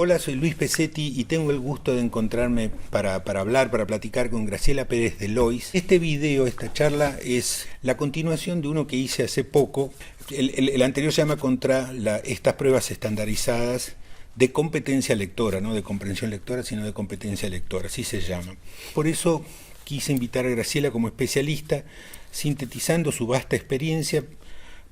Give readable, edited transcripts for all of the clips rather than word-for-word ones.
Hola, soy Luis Pesetti y tengo el gusto de encontrarme para hablar, para platicar con Graciela Pérez de Lois. Este video, esta charla, es la continuación de uno que hice hace poco. El anterior se llama contra estas pruebas estandarizadas de competencia lectora, no de comprensión lectora, sino de competencia lectora, así se llama. Por eso quise invitar a Graciela como especialista, sintetizando su vasta experiencia.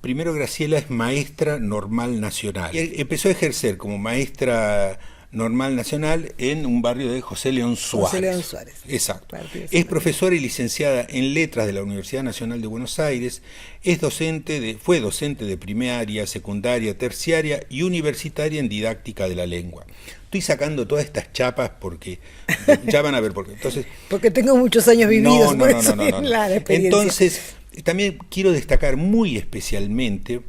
Primero, Graciela es maestra normal nacional. Y empezó a ejercer como maestra normal nacional en un barrio de José León Suárez. José León Suárez. Exacto. Es profesora y licenciada en Letras de la Universidad Nacional de Buenos Aires. Fue docente de primaria, secundaria, terciaria y universitaria en didáctica de la lengua. Estoy sacando todas estas chapas porque ya van a ver por qué. Entonces, porque tengo muchos años vividos. No. La experiencia. Entonces, también quiero destacar muy especialmente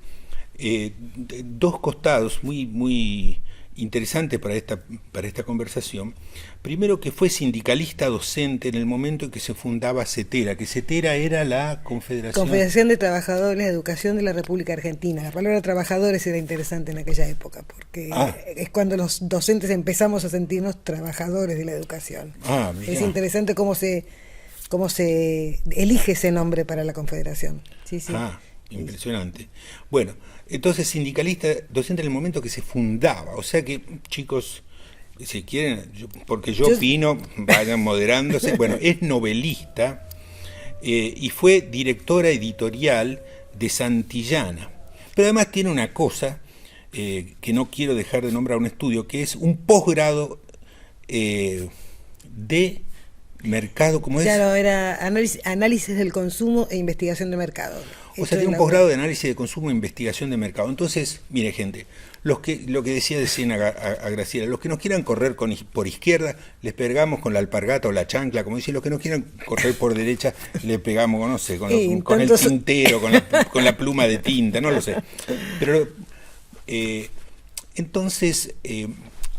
dos costados muy interesantes para esta conversación. Primero, que fue sindicalista docente en el momento en que se fundaba CETERA, que CETERA era la Confederación de Trabajadores de Educación de la República Argentina. La palabra trabajadores era interesante en aquella época, porque es cuando los docentes empezamos a sentirnos trabajadores de la educación. Es interesante cómo se elige ese nombre para la Confederación. Sí. Impresionante. Bueno, entonces sindicalista docente en el momento que se fundaba, o sea que, chicos, si quieren, porque yo opino, vayan moderándose. Bueno, es novelista y fue directora editorial de Santillana, pero además tiene una cosa que no quiero dejar de nombrar, un estudio que es un posgrado de mercado, ¿cómo es? Claro, era análisis del consumo e investigación de mercado. O sea, tiene un posgrado de análisis de consumo e investigación de mercado. Entonces, mire, gente, lo que decía a Graciela, los que nos quieran correr por izquierda, les pegamos con la alpargata o la chancla, como dice, los que nos quieran correr por derecha, le pegamos, no sé, con el tintero, con la pluma de tinta, no lo sé. Pero, entonces,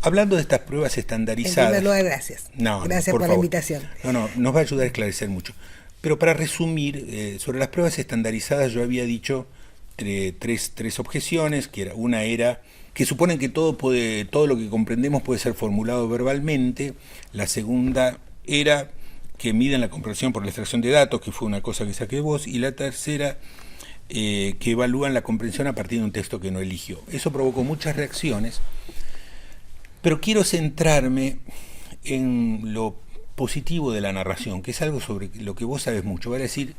hablando de estas pruebas estandarizadas... En primer lugar, gracias. Gracias por la invitación. No, nos va a ayudar a esclarecer mucho. Pero para resumir, sobre las pruebas estandarizadas yo había dicho tres objeciones, una era que suponen que todo lo que comprendemos puede ser formulado verbalmente. La segunda era que miden la comprensión por la extracción de datos, que fue una cosa que saqué vos. Y la tercera, que evalúan la comprensión a partir de un texto que no eligió. Eso provocó muchas reacciones. Pero quiero centrarme en lo positivo de la narración, que es algo sobre lo que vos sabes mucho. Vale decir,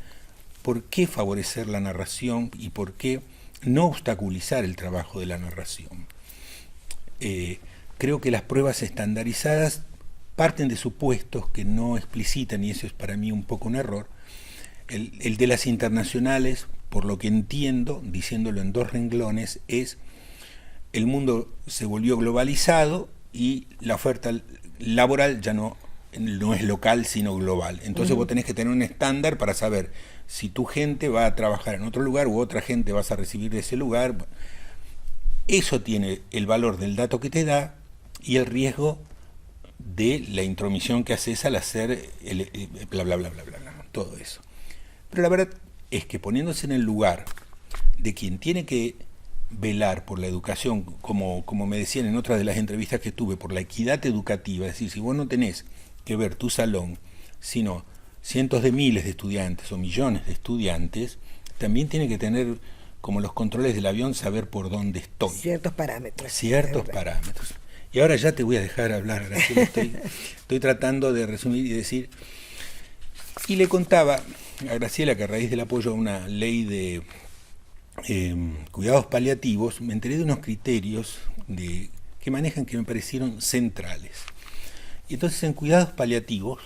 por qué favorecer la narración y por qué no obstaculizar el trabajo de la narración. Creo que las pruebas estandarizadas parten de supuestos que no explicitan, y eso es para mí un poco un error. El de las internacionales, por lo que entiendo, diciéndolo en 2 renglones, es: el mundo se volvió globalizado y la oferta laboral ya no es local sino global. Entonces vos tenés que tener un estándar para saber si tu gente va a trabajar en otro lugar u otra gente vas a recibir de ese lugar. Eso tiene el valor del dato que te da y el riesgo de la intromisión que haces al hacer bla, bla, bla, bla, bla, bla, todo eso. Pero la verdad es que poniéndose en el lugar de quien tiene que velar por la educación, como me decían en otras de las entrevistas que tuve, por la equidad educativa, es decir, si vos no tenés que ver tu salón, sino cientos de miles de estudiantes o millones de estudiantes, también tiene que tener, como los controles del avión, saber por dónde estoy. Ciertos parámetros. Y ahora ya te voy a dejar hablar, Graciela. Estoy tratando de resumir y decir. Y le contaba a Graciela que a raíz del apoyo a una ley de cuidados paliativos, me enteré de unos criterios que manejan que me parecieron centrales. Y entonces en cuidados paliativos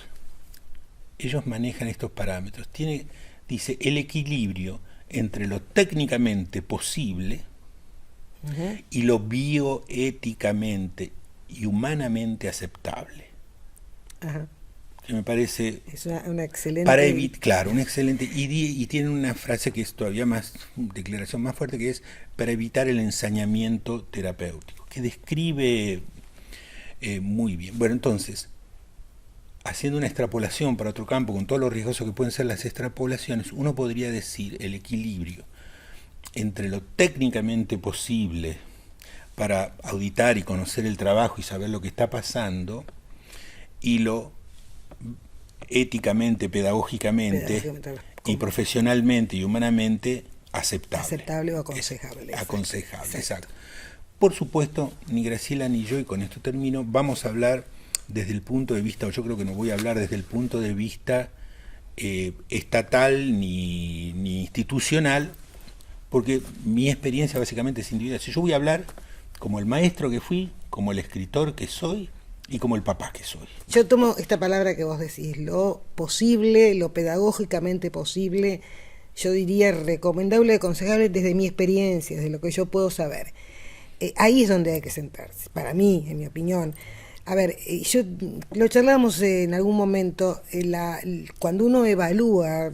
ellos manejan estos parámetros. Dice el equilibrio entre lo técnicamente posible y lo bioéticamente y humanamente aceptable. Que me parece es una excelente una excelente, y tiene una frase que es todavía más, declaración más fuerte, que es para evitar el ensañamiento terapéutico, que describe muy bien. Bueno, entonces, haciendo una extrapolación para otro campo, con todo lo riesgoso que pueden ser las extrapolaciones, uno podría decir el equilibrio entre lo técnicamente posible para auditar y conocer el trabajo y saber lo que está pasando, y lo éticamente, pedagógicamente y profesionalmente y humanamente aceptable. Aceptable o aconsejable. Aconsejable, exacto. Por supuesto, ni Graciela ni yo, y con esto termino, vamos a hablar desde el punto de vista, o yo creo que no voy a hablar desde el punto de vista estatal ni institucional, porque mi experiencia básicamente es individual. Si yo voy a hablar como el maestro que fui, como el escritor que soy y como el papá que soy. Yo tomo esta palabra que vos decís, lo posible, lo pedagógicamente posible, yo diría recomendable, aconsejable desde mi experiencia, desde lo que yo puedo saber. Ahí es donde hay que sentarse, para mí, en mi opinión. A ver, yo lo charlamos en algún momento, cuando uno evalúa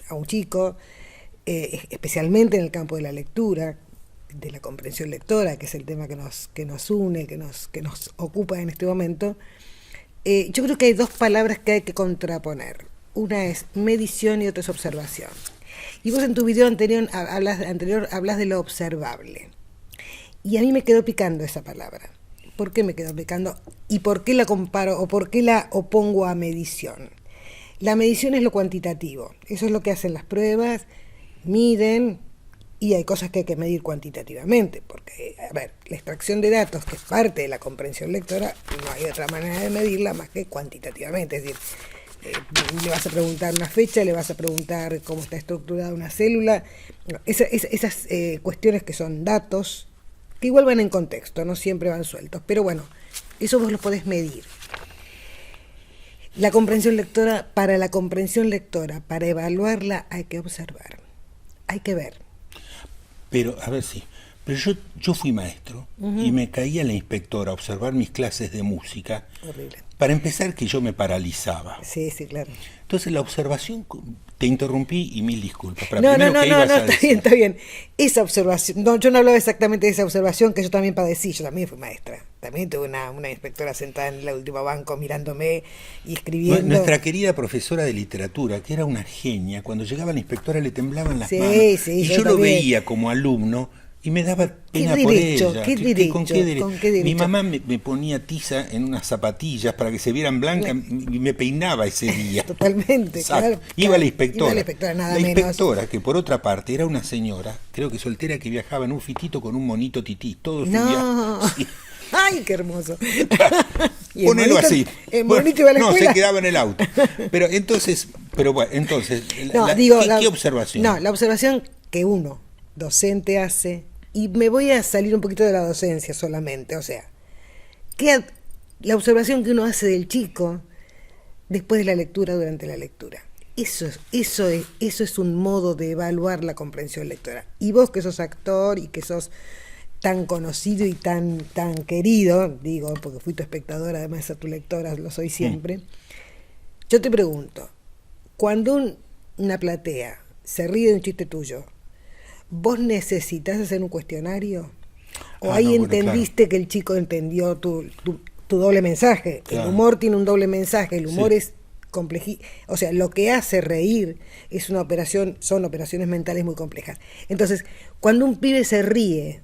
a un chico, especialmente en el campo de la lectura, de la comprensión lectora, que es el tema que nos une, que nos ocupa en este momento, yo creo que hay dos palabras que hay que contraponer. Una es medición y otra es observación. Y vos en tu video anterior hablas de lo observable. Y a mí me quedó picando esa palabra. ¿Por qué me quedó picando? ¿Y por qué la comparo o por qué la opongo a medición? La medición es lo cuantitativo. Eso es lo que hacen las pruebas, miden, y hay cosas que hay que medir cuantitativamente, porque, a ver, la extracción de datos, que es parte de la comprensión lectora, no hay otra manera de medirla más que cuantitativamente. Es decir, le vas a preguntar una fecha, le vas a preguntar cómo está estructurada una célula, esas cuestiones que son datos, que igual van en contexto, no siempre van sueltos, pero bueno, eso vos lo podés medir. La comprensión lectora, para evaluarla hay que observar, hay que ver. Pero, a ver, sí. Pero yo fui maestro y me caía la inspectora a observar mis clases de música. Horrible. Para empezar, que yo me paralizaba. Sí, claro. Entonces, la observación, te interrumpí y mil disculpas. Pero No, está bien. Esa observación, no, yo no hablaba exactamente de esa observación que yo también padecí, yo también fui maestra. También tuve una inspectora sentada en el último banco mirándome y escribiendo. Nuestra querida profesora de literatura, que era una genia, cuando llegaba la inspectora le temblaban las manos. Sí, y yo lo veía como alumno y me daba pena por ella. ¿Con qué derecho? Mi mamá me ponía tiza en unas zapatillas para que se vieran blancas y me peinaba ese día. Totalmente, claro. Iba la inspectora. Nada la menos. Inspectora, que por otra parte era una señora, creo que soltera, que viajaba en un fitito con un monito tití. Todo su viaje. Sí. ¡Ay, qué hermoso! Ponelo así. El monito iba a la escuela. No, se quedaba en el auto. Pero bueno, ¿qué observación? No, la observación que uno, docente, hace, y me voy a salir un poquito de la docencia solamente, o sea, la observación que uno hace del chico después de la lectura, durante la lectura. Eso es un modo de evaluar la comprensión lectora. Y vos que sos actor y que sos tan conocido y tan querido, digo, porque fui tu espectadora, además de tu lectora, lo soy siempre, yo te pregunto, cuando una platea se ríe de un chiste tuyo, ¿vos necesitas hacer un cuestionario? ¿O ahí entendiste que el chico entendió tu doble mensaje? Claro. El humor tiene un doble mensaje, el humor es o sea, lo que hace reír son operaciones mentales muy complejas. Entonces, cuando un pibe se ríe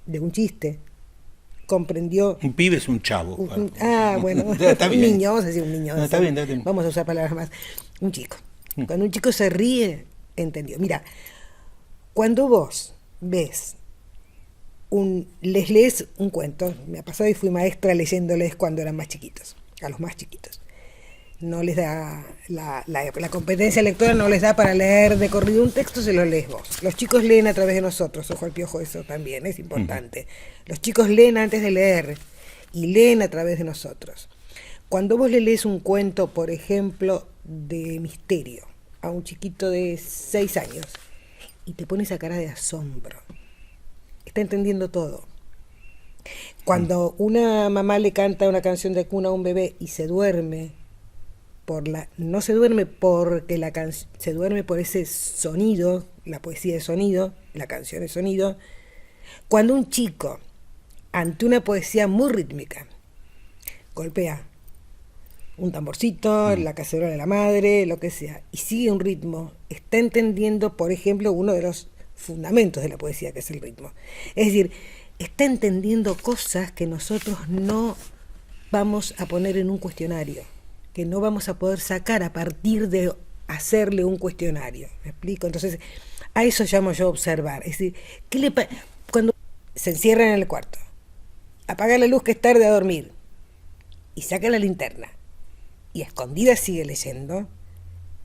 de un chiste, comprendió. Un pibe es un chavo. Bueno, está bien. Un niño, vamos a decir un niño. No, está bien. Vamos a usar palabras más. Un chico. Cuando un chico se ríe, entendió. Mira, cuando vos ves les lees un cuento, me ha pasado y fui maestra leyéndoles cuando eran más chiquitos, a los más chiquitos. No les da la competencia lectora, no les da para leer de corrido un texto, se lo lees vos. Los chicos leen a través de nosotros, ojo al piojo, eso también es importante. Los chicos leen antes de leer y leen a través de nosotros. Cuando vos le lees un cuento, por ejemplo, de misterio a un chiquito de 6 años y te pone esa cara de asombro, está entendiendo todo. Cuando una mamá le canta una canción de cuna a un bebé y se duerme, no se duerme porque se duerme por ese sonido, la poesía es sonido, la canción es sonido. Cuando un chico, ante una poesía muy rítmica, golpea un tamborcito, la cacerola de la madre, lo que sea, y sigue un ritmo, está entendiendo, por ejemplo, uno de los fundamentos de la poesía, que es el ritmo. Es decir, está entendiendo cosas que nosotros no vamos a poner en un cuestionario, que no vamos a poder sacar a partir de hacerle un cuestionario. ¿Me explico? Entonces, a eso llamo yo observar. Es decir, cuando se encierran en el cuarto, apaga la luz que es tarde a dormir, y saca la linterna, y a escondidas sigue leyendo,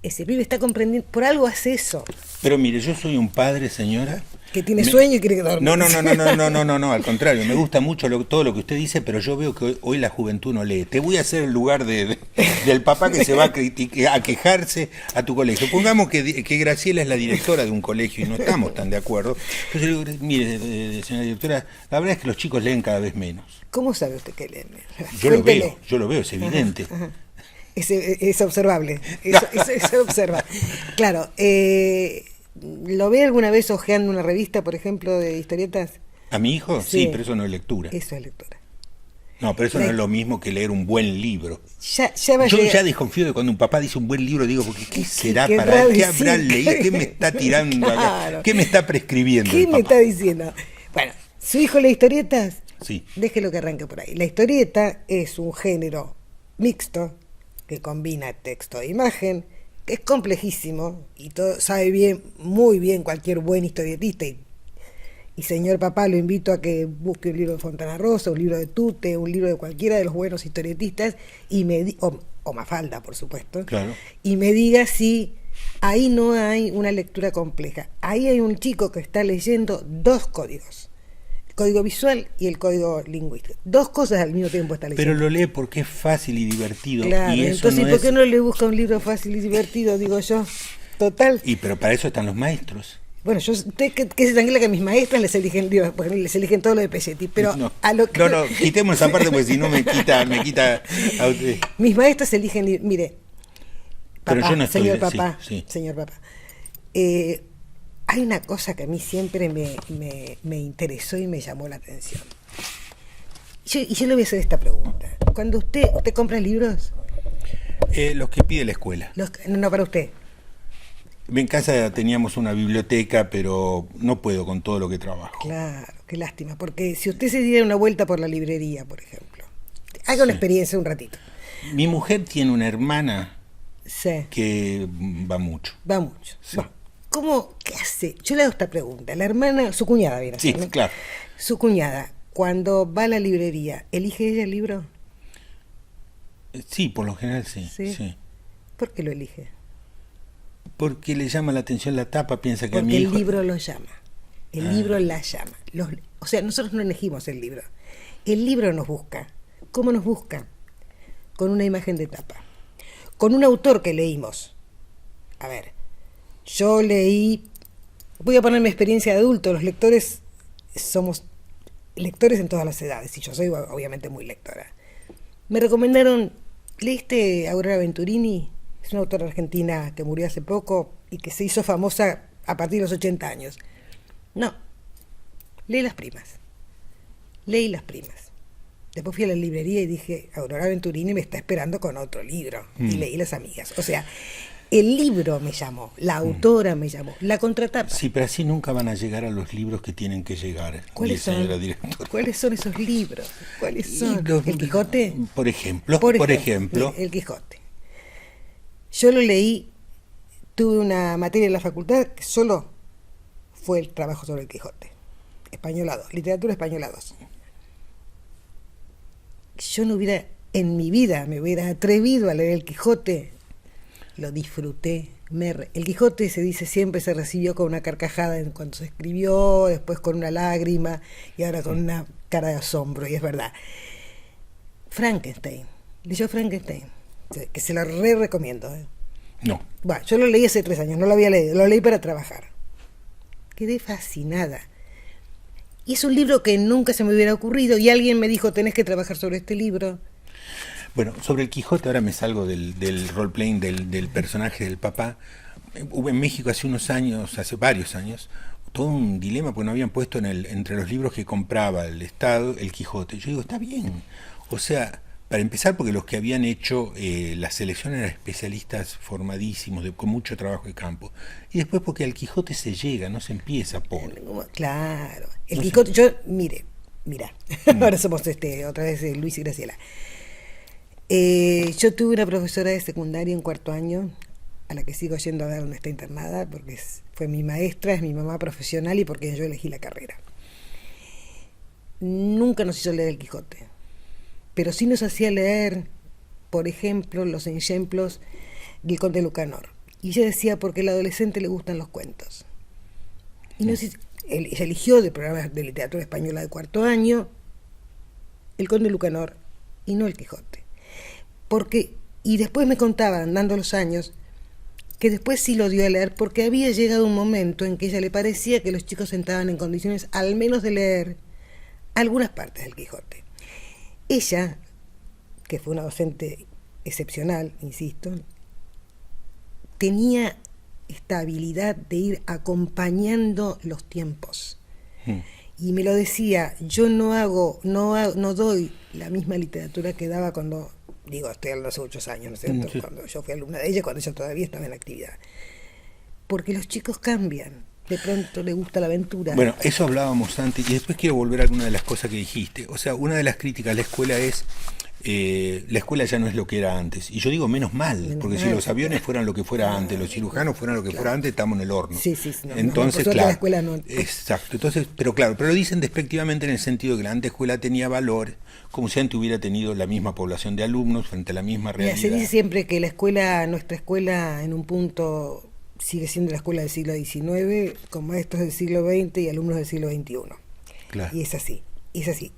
ese pibe está comprendiendo, por algo hace eso. Pero mire, yo soy un padre, señora, que tiene sueño y quiere que dormir. No, al contrario, me gusta mucho todo lo que usted dice, pero yo veo que hoy la juventud no lee. Te voy a hacer el lugar del papá que se va a quejarse a tu colegio. Pongamos que Graciela es la directora de un colegio y no estamos tan de acuerdo. Entonces le digo, mire, señora directora, la verdad es que los chicos leen cada vez menos. ¿Cómo sabe usted que leen menos? Yo lo veo, es evidente. Ajá. Es observable, es observa. Claro, ¿lo ve alguna vez hojeando una revista, por ejemplo, de historietas? ¿A mi hijo? Sí, pero eso no es lectura. Eso es lectura. No, pero eso no es lo mismo que leer un buen libro. Yo ya desconfío de cuando un papá dice un buen libro, digo, porque ¿qué será para qué habrá leído? ¿Qué me está tirando claro. acá? ¿Qué me está prescribiendo? ¿Qué me está diciendo? Bueno, ¿su hijo lee historietas? Sí. Déjelo que arranque por ahí. La historieta es un género mixto que combina texto e imagen, que es complejísimo y todo sabe muy bien cualquier buen historietista y señor papá, lo invito a que busque un libro de Fontana Rosa, un libro de Tute, un libro de cualquiera de los buenos historietistas o Mafalda, por supuesto, claro. Y me diga si ahí no hay una lectura compleja. Ahí hay un chico que está leyendo dos códigos, el código visual y el código lingüístico. Dos cosas al mismo tiempo está leyendo. Pero lo lee porque es fácil y divertido. Claro, y eso entonces, no ¿por qué no le busca un libro fácil y divertido? Digo yo, total. Pero para eso están los maestros. Bueno, usted que se tranquila que mis maestras les eligen libros, porque les eligen todo lo de Pesetti, pero a lo que... No, quitemos esa parte porque si no me quita a usted. Mis maestras eligen libros, mire, papá, pero yo no estoy, señor papá, sí. Señor papá, hay una cosa que a mí siempre me interesó y me llamó la atención. Yo le voy a hacer esta pregunta. Cuando usted compra libros... los que pide la escuela. No, para usted. En casa teníamos una biblioteca, pero no puedo con todo lo que trabajo. Claro, qué lástima, porque si usted se diera una vuelta por la librería, por ejemplo, haga una experiencia un ratito. Mi mujer tiene una hermana sí. que va mucho. Va mucho. Sí. Bueno, ¿qué hace? Yo le hago esta pregunta. La hermana, su cuñada viene a ser, sí, ¿no? Claro. Su cuñada, cuando va a la librería, ¿elige ella el libro? Sí, por lo general sí. ¿Por qué lo elige? Porque le llama la atención la tapa, piensa que porque a mi hijo... el libro lo llama. El libro la llama. O sea, nosotros no elegimos el libro. El libro nos busca. ¿Cómo nos busca? Con una imagen de tapa. Con un autor que leímos. A ver, yo leí... Voy a poner mi experiencia de adulto. Los lectores somos lectores en todas las edades. Y yo soy obviamente muy lectora. Me recomendaron... ¿Leíste Aurora Venturini? Es una autora argentina que murió hace poco y que se hizo famosa a partir de los 80 años. No, leí Las Primas. Después fui a la librería y dije, Aurora Venturini me está esperando con otro libro. Y leí Las Amigas. O sea, el libro me llamó, la autora me llamó, la contratapa. Sí, pero así nunca van a llegar a los libros que tienen que llegar. ¿Cuáles son? ¿Cuáles son esos libros? ¿Cuáles son? ¿El Quijote? Por ejemplo. El Quijote. Yo lo leí, tuve una materia en la facultad que solo fue el trabajo sobre el Quijote. Española 2, literatura española 2. Yo no hubiera, en mi vida, me hubiera atrevido a leer el Quijote. Lo disfruté. El Quijote, se dice siempre, se recibió con una carcajada en cuando se escribió, después con una lágrima y ahora con una cara de asombro, y es verdad. Frankenstein. Leyó Frankenstein. Que se lo recomiendo. No. Bueno, yo lo leí hace 3 años, no lo había leído, lo leí para trabajar. Quedé fascinada. Y es un libro que nunca se me hubiera ocurrido y alguien me dijo, tenés que trabajar sobre este libro. Bueno, sobre el Quijote, ahora me salgo del role-playing del personaje del papá. Hubo en México hace varios años, todo un dilema porque no habían puesto entre los libros que compraba el Estado el Quijote. Yo digo, está bien. O sea... Para empezar, porque los que habían hecho la selección eran especialistas formadísimos, con mucho trabajo de campo. Y después porque al Quijote se llega, no se empieza por... Claro. El Quijote, yo, mire, Mirá, ahora somos otra vez Luis y Graciela. Yo tuve una profesora de secundaria en cuarto año, a la que sigo yendo a ver donde está internada, porque fue mi maestra, es mi mamá profesional y porque yo elegí la carrera. Nunca nos hizo leer el Quijote, pero sí nos hacía leer, por ejemplo, los ejemplos del Conde Lucanor. Y ella decía, porque al adolescente le gustan los cuentos. Y ella eligió de programas de literatura española de cuarto año el Conde Lucanor y no el Quijote. Y después me contaban, andando los años, que después sí lo dio a leer porque había llegado un momento en que a ella le parecía que los chicos estaban en condiciones al menos de leer algunas partes del Quijote. Ella, que fue una docente excepcional, insisto, tenía esta habilidad de ir acompañando los tiempos. Y me lo decía, yo no doy la misma literatura que daba cuando, estoy hablando hace muchos años, ¿no es cierto? Sí. Cuando yo fui alumna de ella, cuando ella todavía estaba en actividad. Porque los chicos cambian. De pronto le gusta la aventura. Bueno, eso hablábamos antes y después quiero volver a alguna de las cosas que dijiste. O sea, una de las críticas a la escuela es la escuela ya no es lo que era antes. Y yo digo menos mal, porque si los aviones fueran lo que fuera antes, los cirujanos fueran lo que fuera antes, estamos en el horno. Sí, no, entonces, claro. La escuela no. Exacto. Entonces, pero lo dicen despectivamente en el sentido de que la anteescuela tenía valores, como si antes hubiera tenido la misma población de alumnos frente a la misma realidad. Se dice siempre que nuestra escuela, en un punto sigue siendo la escuela del siglo XIX, con maestros del siglo XX y alumnos del siglo XXI. Claro. Y es así.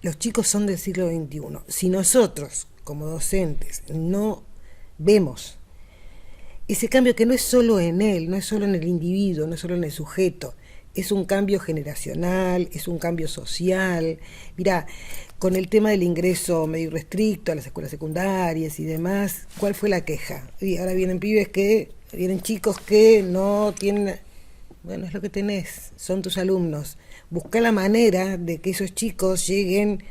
Los chicos son del siglo XXI. Si nosotros, como docentes, no vemos ese cambio, que no es solo en él, no es solo en el individuo, no es solo en el sujeto, es un cambio generacional, es un cambio social. Mirá, con el tema del ingreso medio restricto a las escuelas secundarias y demás, ¿cuál fue la queja? Y ahora vienen chicos que no tienen... Bueno, es lo que tenés, son tus alumnos. Busca la manera de que esos chicos lleguen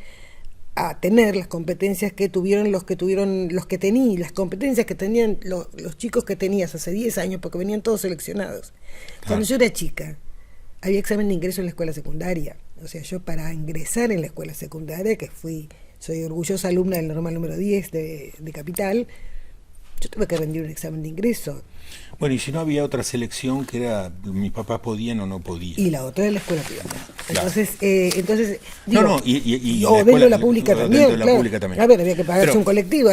a tener las competencias que tuvieron las competencias que tenían los chicos que tenías hace 10 años, porque venían todos seleccionados. Cuando yo era chica, había examen de ingreso en la escuela secundaria. O sea, yo para ingresar en la escuela secundaria, soy orgullosa alumna del normal número 10 de Capital, yo tuve que rendir un examen de ingreso. Bueno, y si no había otra selección que era mis papás podían o no podían. Y la otra era la escuela privada. Claro. Entonces y o dentro de la pública también. Dentro de la pública también. A ver, había que pagarse un colectivo,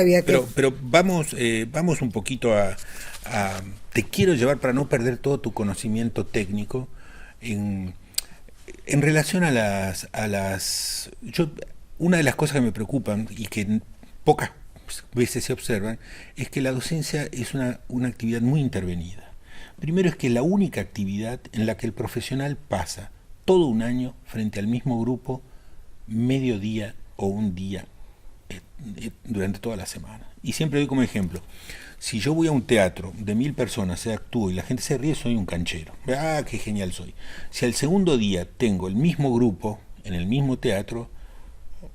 Pero vamos un poquito a te quiero llevar, para no perder todo tu conocimiento técnico, en relación a las una de las cosas que me preocupan y que pocas veces se observan, es que la docencia es una actividad muy intervenida. Primero, es que es la única actividad en la que el profesional pasa todo un año frente al mismo grupo, medio día o un día durante toda la semana. Y siempre doy como ejemplo, si yo voy a un teatro de 1000 personas, actúo y la gente se ríe, soy un canchero. ¡Ah, qué genial soy! Si al segundo día tengo el mismo grupo en el mismo teatro,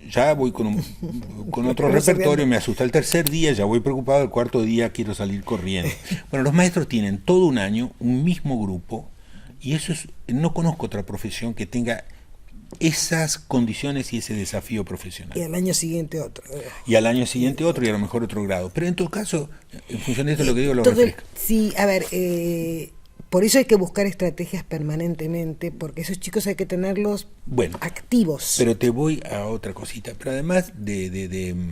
ya voy con otro repertorio, me asusta el tercer día, ya voy preocupado, el cuarto día quiero salir corriendo. Bueno, los maestros tienen todo un año un mismo grupo, y eso no conozco otra profesión que tenga esas condiciones y ese desafío profesional. Y al año siguiente otro. Y a lo mejor otro grado. Pero en todo caso, en función de esto, lo que digo lo refresca. Sí, a ver, por eso hay que buscar estrategias permanentemente, porque esos chicos hay que tenerlos activos. Pero te voy a otra cosita. Pero además de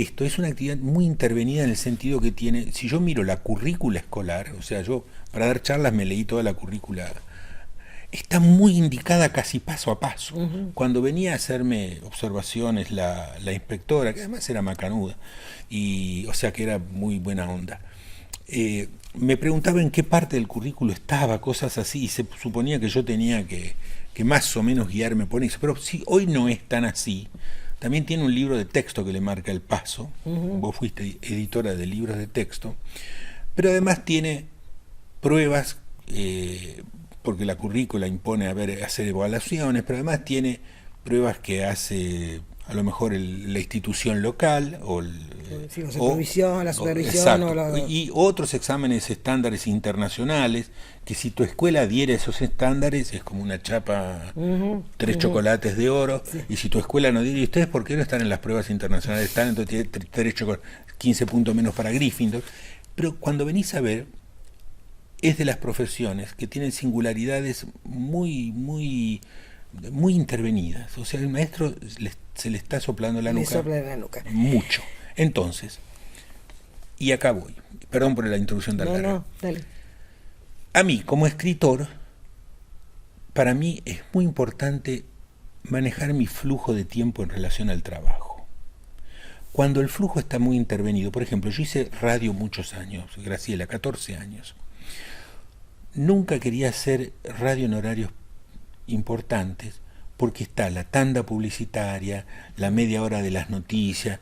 esto, es una actividad muy intervenida en el sentido que tiene, si yo miro la currícula escolar, o sea, yo para dar charlas me leí toda la currícula, está muy indicada casi paso a paso. Uh-huh. Cuando venía a hacerme observaciones la inspectora, que además era macanuda, y o sea que era muy buena onda, me preguntaba en qué parte del currículo estaba, cosas así, y se suponía que yo tenía que más o menos guiarme por eso. Pero si hoy no es tan así, también tiene un libro de texto que le marca el paso. Uh-huh. Vos fuiste editora de libros de texto, pero además tiene pruebas, porque la currícula impone hacer evaluaciones, pero además tiene pruebas que hace a lo mejor la institución local o Sí, la supervisión, exacto, y otros exámenes estándares internacionales, que si tu escuela adhiere a esos estándares es como una chapa, tres chocolates de oro, y si tu escuela no adhiere, ¿y ustedes por qué no están en las pruebas internacionales? Están, entonces tiene 15 puntos menos para Gryffindor. Pero cuando venís a ver, es de las profesiones que tienen singularidades muy intervenidas. O sea, el maestro se le está soplando la nuca. Le sopla la nuca. Mucho. Entonces, y acá voy. Perdón por la introducción tan larga. No, dale. A mí, como escritor, para mí es muy importante manejar mi flujo de tiempo en relación al trabajo. Cuando el flujo está muy intervenido, por ejemplo, yo hice radio muchos años, Graciela, 14 años. Nunca quería hacer radio en horarios importantes porque está la tanda publicitaria, la media hora de las noticias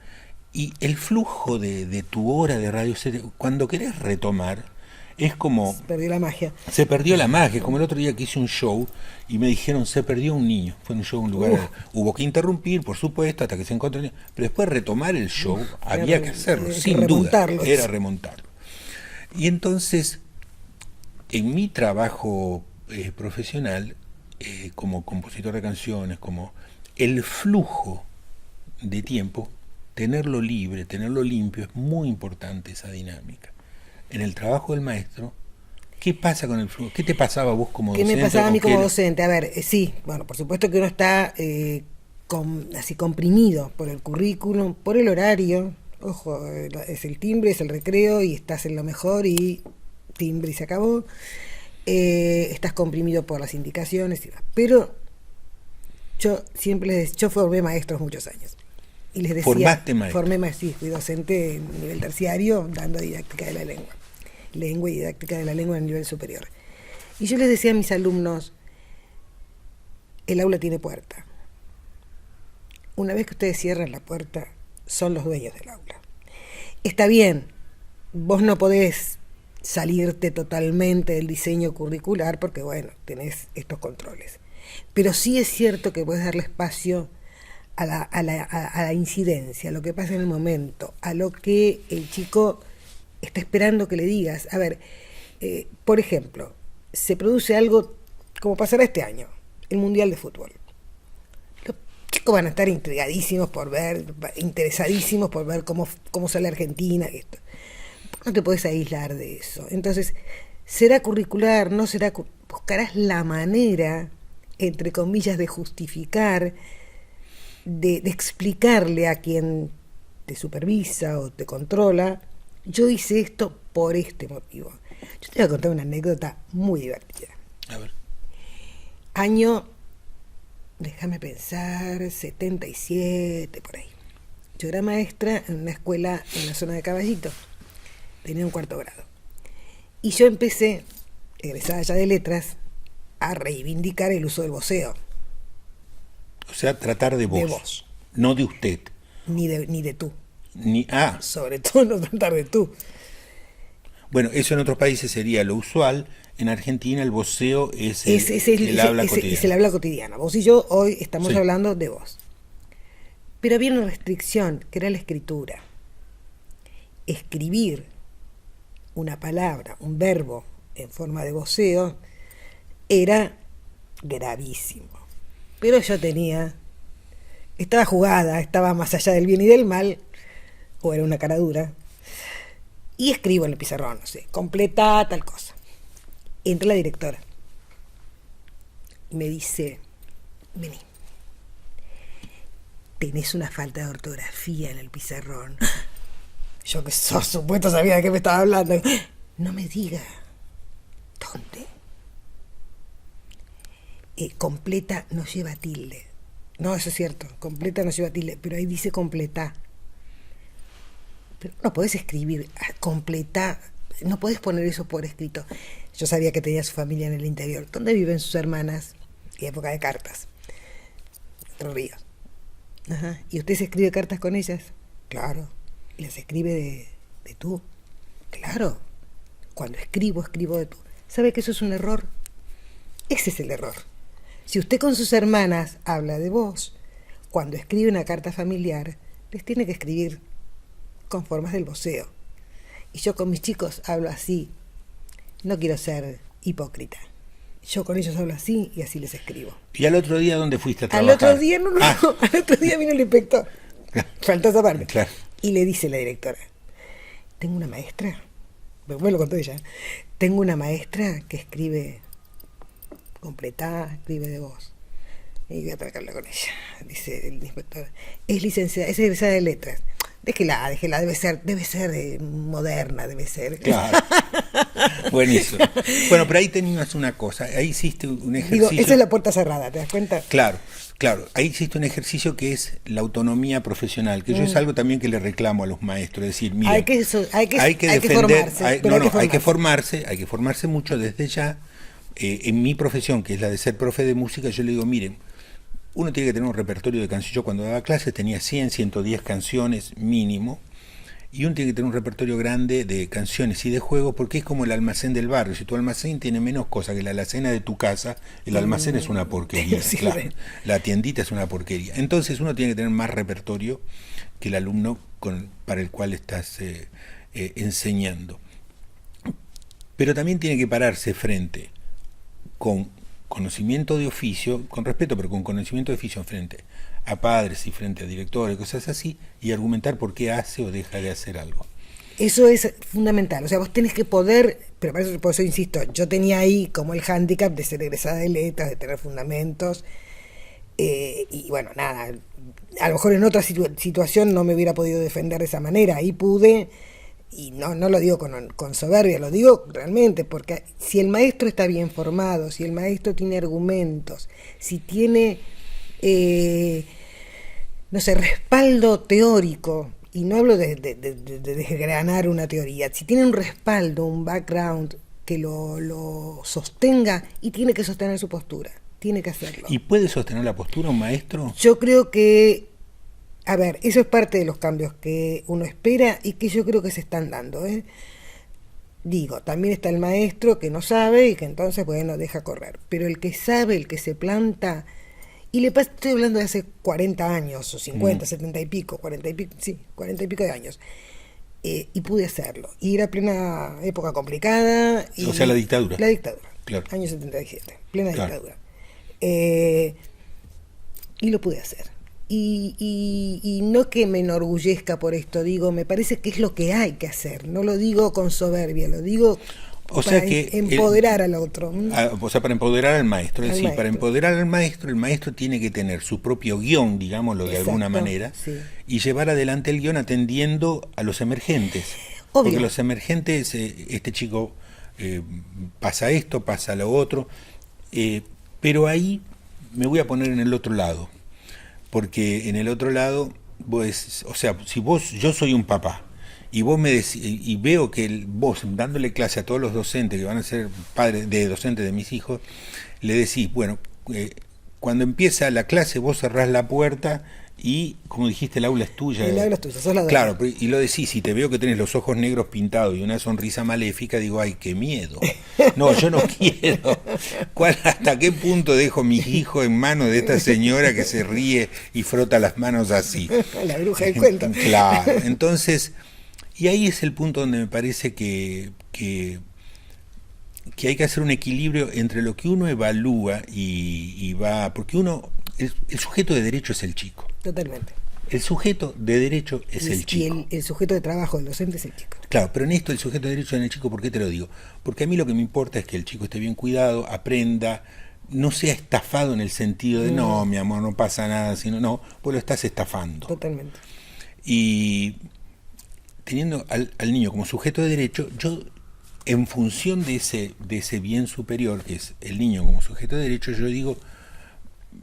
y el flujo de tu hora de radio. Cuando querés retomar es como... Se perdió la magia. Se perdió la magia, como el otro día que hice un show y me dijeron se perdió un niño. Fue un show en un lugar... Hubo que interrumpir, por supuesto, hasta que se encontró el niño. Pero después retomar el show había que hacerlo, sin duda. Era remontarlo. Y entonces, en mi trabajo profesional, como compositor de canciones, como el flujo de tiempo, tenerlo libre, tenerlo limpio, es muy importante esa dinámica. En el trabajo del maestro, ¿qué pasa con el flujo? ¿Qué te pasaba a vos como docente? ¿Qué me pasaba a mí como docente? A ver, sí, bueno, por supuesto que uno está así comprimido por el currículum, por el horario. Ojo, es el timbre, es el recreo y estás en lo mejor y timbre y se acabó. Estás comprimido por las indicaciones, pero yo siempre yo formé maestros muchos años y les decía, ¿formaste maestros? Sí, fui docente en nivel terciario dando didáctica de la lengua y didáctica de la lengua en nivel superior, y yo les decía a mis alumnos, el aula tiene puerta, una vez que ustedes cierran la puerta son los dueños del aula. Está bien, vos no podés salirte totalmente del diseño curricular porque, bueno, tenés estos controles. Pero sí es cierto que puedes darle espacio a la incidencia, a lo que pasa en el momento, a lo que el chico está esperando que le digas. A ver, por ejemplo, se produce algo como pasará este año, el Mundial de Fútbol. Los chicos van a estar intrigadísimos por ver, interesadísimos por ver cómo sale Argentina y esto. No te podés aislar de eso. Entonces, será curricular, no será, buscarás la manera, entre comillas, de justificar, de explicarle a quien te supervisa o te controla, yo hice esto por este motivo. Yo te voy a contar una anécdota muy divertida. A ver. Año, déjame pensar, 77, por ahí. Yo era maestra en una escuela en la zona de Caballito. Tenía un 4º grado. Y yo empecé, egresada ya de letras, a reivindicar el uso del voceo. O sea, tratar de vos. De vos. No de usted. Ni de tú. Sobre todo no tratar de tú. Bueno, eso en otros países sería lo usual. En Argentina el voceo es el habla cotidiana. Es el habla cotidiana. Vos y yo hoy estamos hablando de vos. Pero había una restricción, que era la escritura. Escribir una palabra, un verbo en forma de voceo era gravísimo. Pero yo estaba jugada, estaba más allá del bien y del mal, o era una cara dura, y escribo en el pizarrón, no sé, completa tal cosa. Entra la directora, me dice, vení, tenés una falta de ortografía en el pizarrón. Yo que por supuesto sabía de qué me estaba hablando. No me diga. ¿Dónde? Completa no lleva tilde. No, eso es cierto. Completa no lleva tilde. Pero ahí dice completa. Pero no podés escribir completa. No podés poner eso por escrito. Yo sabía que tenía su familia en el interior. ¿Dónde viven sus hermanas? Y época de cartas. Entre Ríos. Ajá. ¿Y usted se escribe cartas con ellas? Claro. ¿Y las escribe de tú? Claro. Cuando escribo de tú. ¿Sabe que eso es un error? Ese es el error. Si usted con sus hermanas habla de vos, cuando escribe una carta familiar, les tiene que escribir con formas del voceo. Y yo con mis chicos hablo así. No quiero ser hipócrita. Yo con ellos hablo así y así les escribo. ¿Y al otro día dónde fuiste a trabajar? Al otro día, al otro día vino el inspector. Faltó esa parte. Claro. Y le dice la directora, tengo una maestra, bueno, lo contó ella, tengo una maestra que escribe completada, escribe de voz. Y voy a tener que hablar con ella, dice el inspector. Es licenciada, es egresada de letras. Déjela, debe ser moderna, debe ser. Claro. Buenísimo. Bueno, pero ahí tenías una cosa, ahí hiciste un ejercicio. Digo, esa es la puerta cerrada, ¿te das cuenta? Claro, ahí hiciste un ejercicio que es la autonomía profesional, que yo es algo también que le reclamo a los maestros, es decir, mira, hay que defender, hay que formarse mucho desde ya. En mi profesión, que es la de ser profe de música, yo le digo, miren, uno tiene que tener un repertorio de canciones. Yo cuando daba clases tenía 100, 110 canciones mínimo, y uno tiene que tener un repertorio grande de canciones y de juegos, porque es como el almacén del barrio. Si tu almacén tiene menos cosas que la alacena de tu casa, el almacén es una porquería. Sí, claro. La tiendita es una porquería. Entonces uno tiene que tener más repertorio que el alumno para el cual estás enseñando. Pero también tiene que pararse frente con conocimiento de oficio, con respeto, pero con conocimiento de oficio frente a padres y frente a directores, cosas así, y argumentar por qué hace o deja de hacer algo. Eso es fundamental, o sea, vos tenés que poder, pero por eso insisto, yo tenía ahí como el hándicap de ser egresada de letras, de tener fundamentos, y bueno, nada, a lo mejor en otra situación no me hubiera podido defender de esa manera, ahí pude. Y no lo digo con soberbia, lo digo realmente, porque si el maestro está bien formado, si el maestro tiene argumentos, si tiene, respaldo teórico, y no hablo de desgranar una teoría, si tiene un respaldo, un background que lo sostenga, y tiene que sostener su postura, tiene que hacerlo. ¿Y puede sostener la postura un maestro? Yo creo que a ver, eso es parte de los cambios que uno espera y que yo creo que se están dando, ¿eh? Digo, también está el maestro que no sabe y que entonces, bueno, deja correr. Pero el que sabe, el que se planta, y estoy hablando de hace 40 años, o 50, 70 y pico, 40 y pico de años. Y pude hacerlo. Y era plena época complicada. O sea, la dictadura. La dictadura, claro. Año 77, plena claro. Dictadura. Y lo pude hacer. Y no que me enorgullezca por esto, digo, me parece que es lo que hay que hacer, no lo digo con soberbia, lo digo para empoderar al otro. O sea, para empoderar al maestro, es decir, para empoderar al maestro, el maestro tiene que tener su propio guión, digámoslo de alguna manera, sí. Y llevar adelante el guión atendiendo a los emergentes. Obvio. Porque los emergentes, este chico pasa esto, pasa lo otro, pero ahí me voy a poner en el otro lado. Porque en el otro lado, pues, o sea, si yo soy un papá y vos me decís, y veo que vos dándole clase a todos los docentes que van a ser padres de docentes de mis hijos, le decís, bueno, cuando empieza la clase vos cerrás la puerta y, como dijiste, el aula es tuya. El aula es tuya, sos la claro, y lo decís, si te veo que tenés los ojos negros pintados y una sonrisa maléfica, digo, ay, qué miedo. No, yo no quiero. ¿Hasta qué punto dejo mis hijos en manos de esta señora que se ríe y frota las manos así? La bruja del cuento. Claro, entonces, y ahí es el punto donde me parece que hay que hacer un equilibrio entre lo que uno evalúa y va, porque el sujeto de derecho es el chico. Totalmente. El sujeto de derecho es el chico. Y el sujeto de trabajo del docente es el chico. Claro, pero en esto el sujeto de derecho es el chico, ¿por qué te lo digo? Porque a mí lo que me importa es que el chico esté bien cuidado, aprenda, no sea estafado en el sentido de no, mi amor, no pasa nada, sino no, vos lo estás estafando. Totalmente. Y teniendo al niño como sujeto de derecho, yo, en función de ese bien superior, que es el niño como sujeto de derecho, yo digo,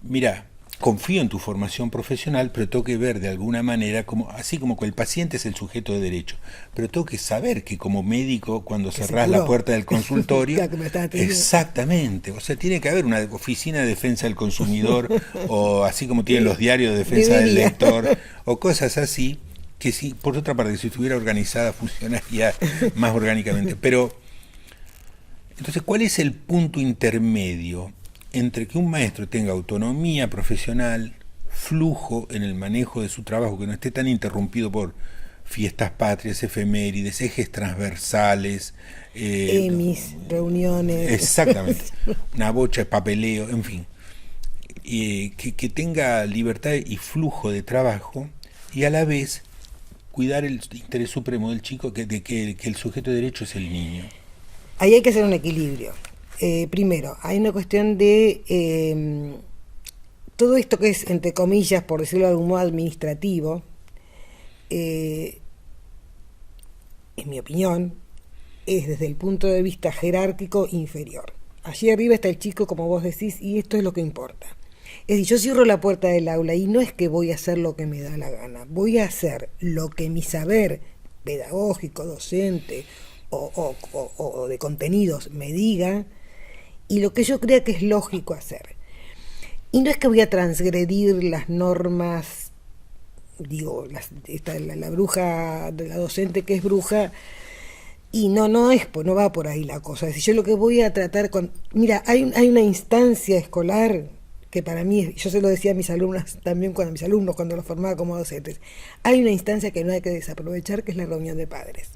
mira, confío en tu formación profesional, pero tengo que ver de alguna manera, así como que el paciente es el sujeto de derecho, pero tengo que saber que como médico, cuando cerrás la puerta del consultorio, exactamente, o sea, tiene que haber una oficina de defensa del consumidor, o así como tienen los diarios de defensa del lector, o cosas así, que sí, por otra parte, si estuviera organizada, funcionaría más orgánicamente. Pero, entonces, ¿cuál es el punto intermedio entre que un maestro tenga autonomía profesional, flujo en el manejo de su trabajo, que no esté tan interrumpido por fiestas patrias, efemérides, ejes transversales. Emis, reuniones. Exactamente, una bocha de papeleo, en fin. Que tenga libertad y flujo de trabajo y a la vez cuidar el interés supremo del chico, que el sujeto de derecho es el niño. Ahí hay que hacer un equilibrio. Primero, hay una cuestión de todo esto que es, entre comillas, por decirlo de algún modo, administrativo, en mi opinión, es desde el punto de vista jerárquico inferior. Allí arriba está el chico, como vos decís, y esto es lo que importa. Es decir, yo cierro la puerta del aula y no es que voy a hacer lo que me da la gana, voy a hacer lo que mi saber pedagógico, docente o de contenidos me diga y lo que yo crea que es lógico hacer. Y no es que voy a transgredir las normas, digo, la bruja, de la docente que es bruja, y no va por ahí la cosa. Es decir, yo lo que voy a tratar mira, hay una instancia escolar que para mí, yo se lo decía a mis alumnas también, cuando los formaba como docentes, hay una instancia que no hay que desaprovechar, que es la reunión de padres.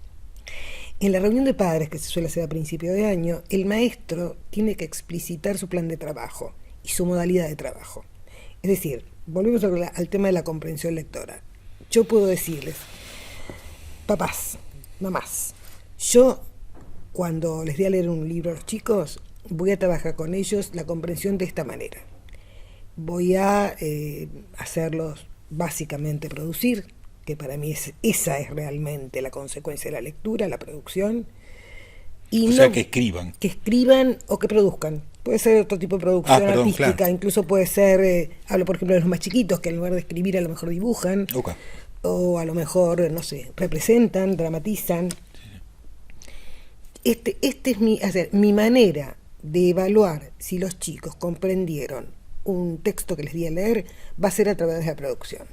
En la reunión de padres, que se suele hacer a principio de año, el maestro tiene que explicitar su plan de trabajo y su modalidad de trabajo. Es decir, volvemos al tema de la comprensión lectora. Yo puedo decirles, papás, mamás, yo cuando les di a leer un libro a los chicos, voy a trabajar con ellos la comprensión de esta manera. Voy a hacerlos básicamente producir, que para mí esa es realmente la consecuencia de la lectura, la producción. Y sea, que escriban. Que escriban o que produzcan. Puede ser otro tipo de producción artística, claro. Incluso puede ser, hablo por ejemplo de los más chiquitos, que en lugar de escribir a lo mejor dibujan, okay. O a lo mejor, no sé, representan, dramatizan. Sí. Este es mi manera de evaluar si los chicos comprendieron un texto que les di a leer, va a ser a través de la producción.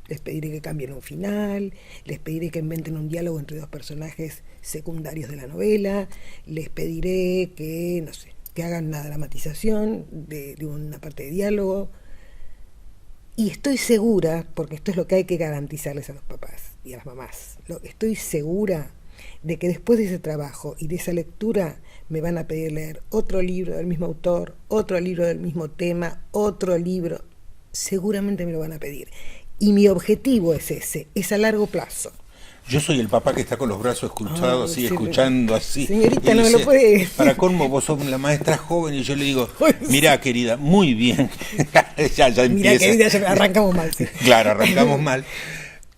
Les pediré que cambien un final, les pediré que inventen un diálogo entre dos personajes secundarios de la novela, les pediré que, no sé, que hagan una dramatización de una parte de diálogo. Y estoy segura, porque esto es lo que hay que garantizarles a los papás y a las mamás, estoy segura de que después de ese trabajo y de esa lectura me van a pedir leer otro libro del mismo autor, otro libro del mismo tema, otro libro, seguramente me lo van a pedir. Y mi objetivo es ese, es a largo plazo. Yo soy el papá que está con los brazos cruzados, así, sí, escuchando así. Señorita, no me lo puede. Para colmo, vos sos la maestra joven, y yo le digo, mirá, querida, muy bien. ya empieza. Mirá, querida, ya arrancamos mal. Sí. Claro, arrancamos mal.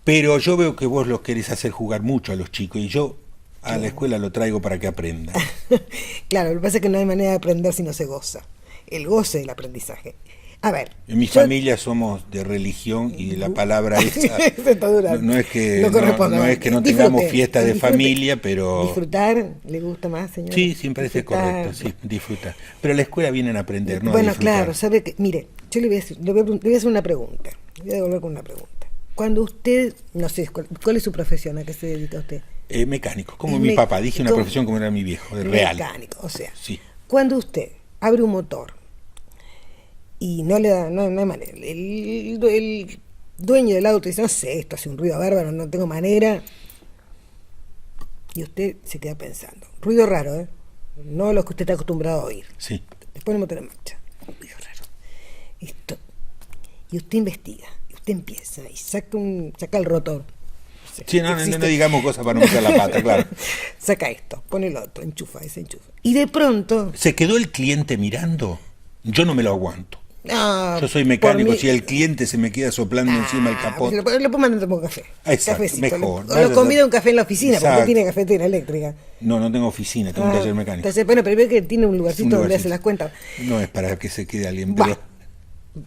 Pero yo veo que vos los querés hacer jugar mucho a los chicos, y yo a la escuela lo traigo para que aprendan. Claro, lo que pasa es que no hay manera de aprender si no se goza. El goce del aprendizaje. A ver. En mi familia somos de religión y la palabra esa no es que no tengamos fiesta de familia, pero disfrutar le gusta más, señor. Sí, siempre es correcto, sí, disfrutar. Pero a la escuela vienen a aprender, no bueno, a disfrutar. Claro, sabe que, mire, yo le voy a hacer una pregunta. Le voy a devolver con una pregunta. Cuando usted, no sé, ¿cuál es su profesión? ¿A qué se dedica usted? Mecánico, como mi papá, dije una profesión como era mi viejo, real. Mecánico, o sea, sí. Cuando usted abre un motor y no le da, no hay manera, el dueño del auto dice, no sé, esto hace un ruido bárbaro, no tengo manera, y usted se queda pensando, ruido raro, no lo que usted está acostumbrado a oír. Sí. Después el motor en marcha, un ruido raro. Esto. Y usted investiga, y usted empieza y saca el rotor. Sí, no digamos cosas para no meter la pata, claro. Saca esto, pone el otro, enchufa, desenchufa. Y de pronto... ¿Se quedó el cliente mirando? Yo no me lo aguanto. No, yo soy mecánico, si el cliente se me queda soplando encima el capó. Le puedo mandar a tomar café. Exacto, cafecito. mejor. Lo convido a un café en la oficina, exacto. Porque tiene cafetera eléctrica. No tengo oficina, tengo un taller mecánico. Entonces, bueno, pero ve que tiene un lugarcito donde hace las cuentas. No es para que se quede alguien, pero...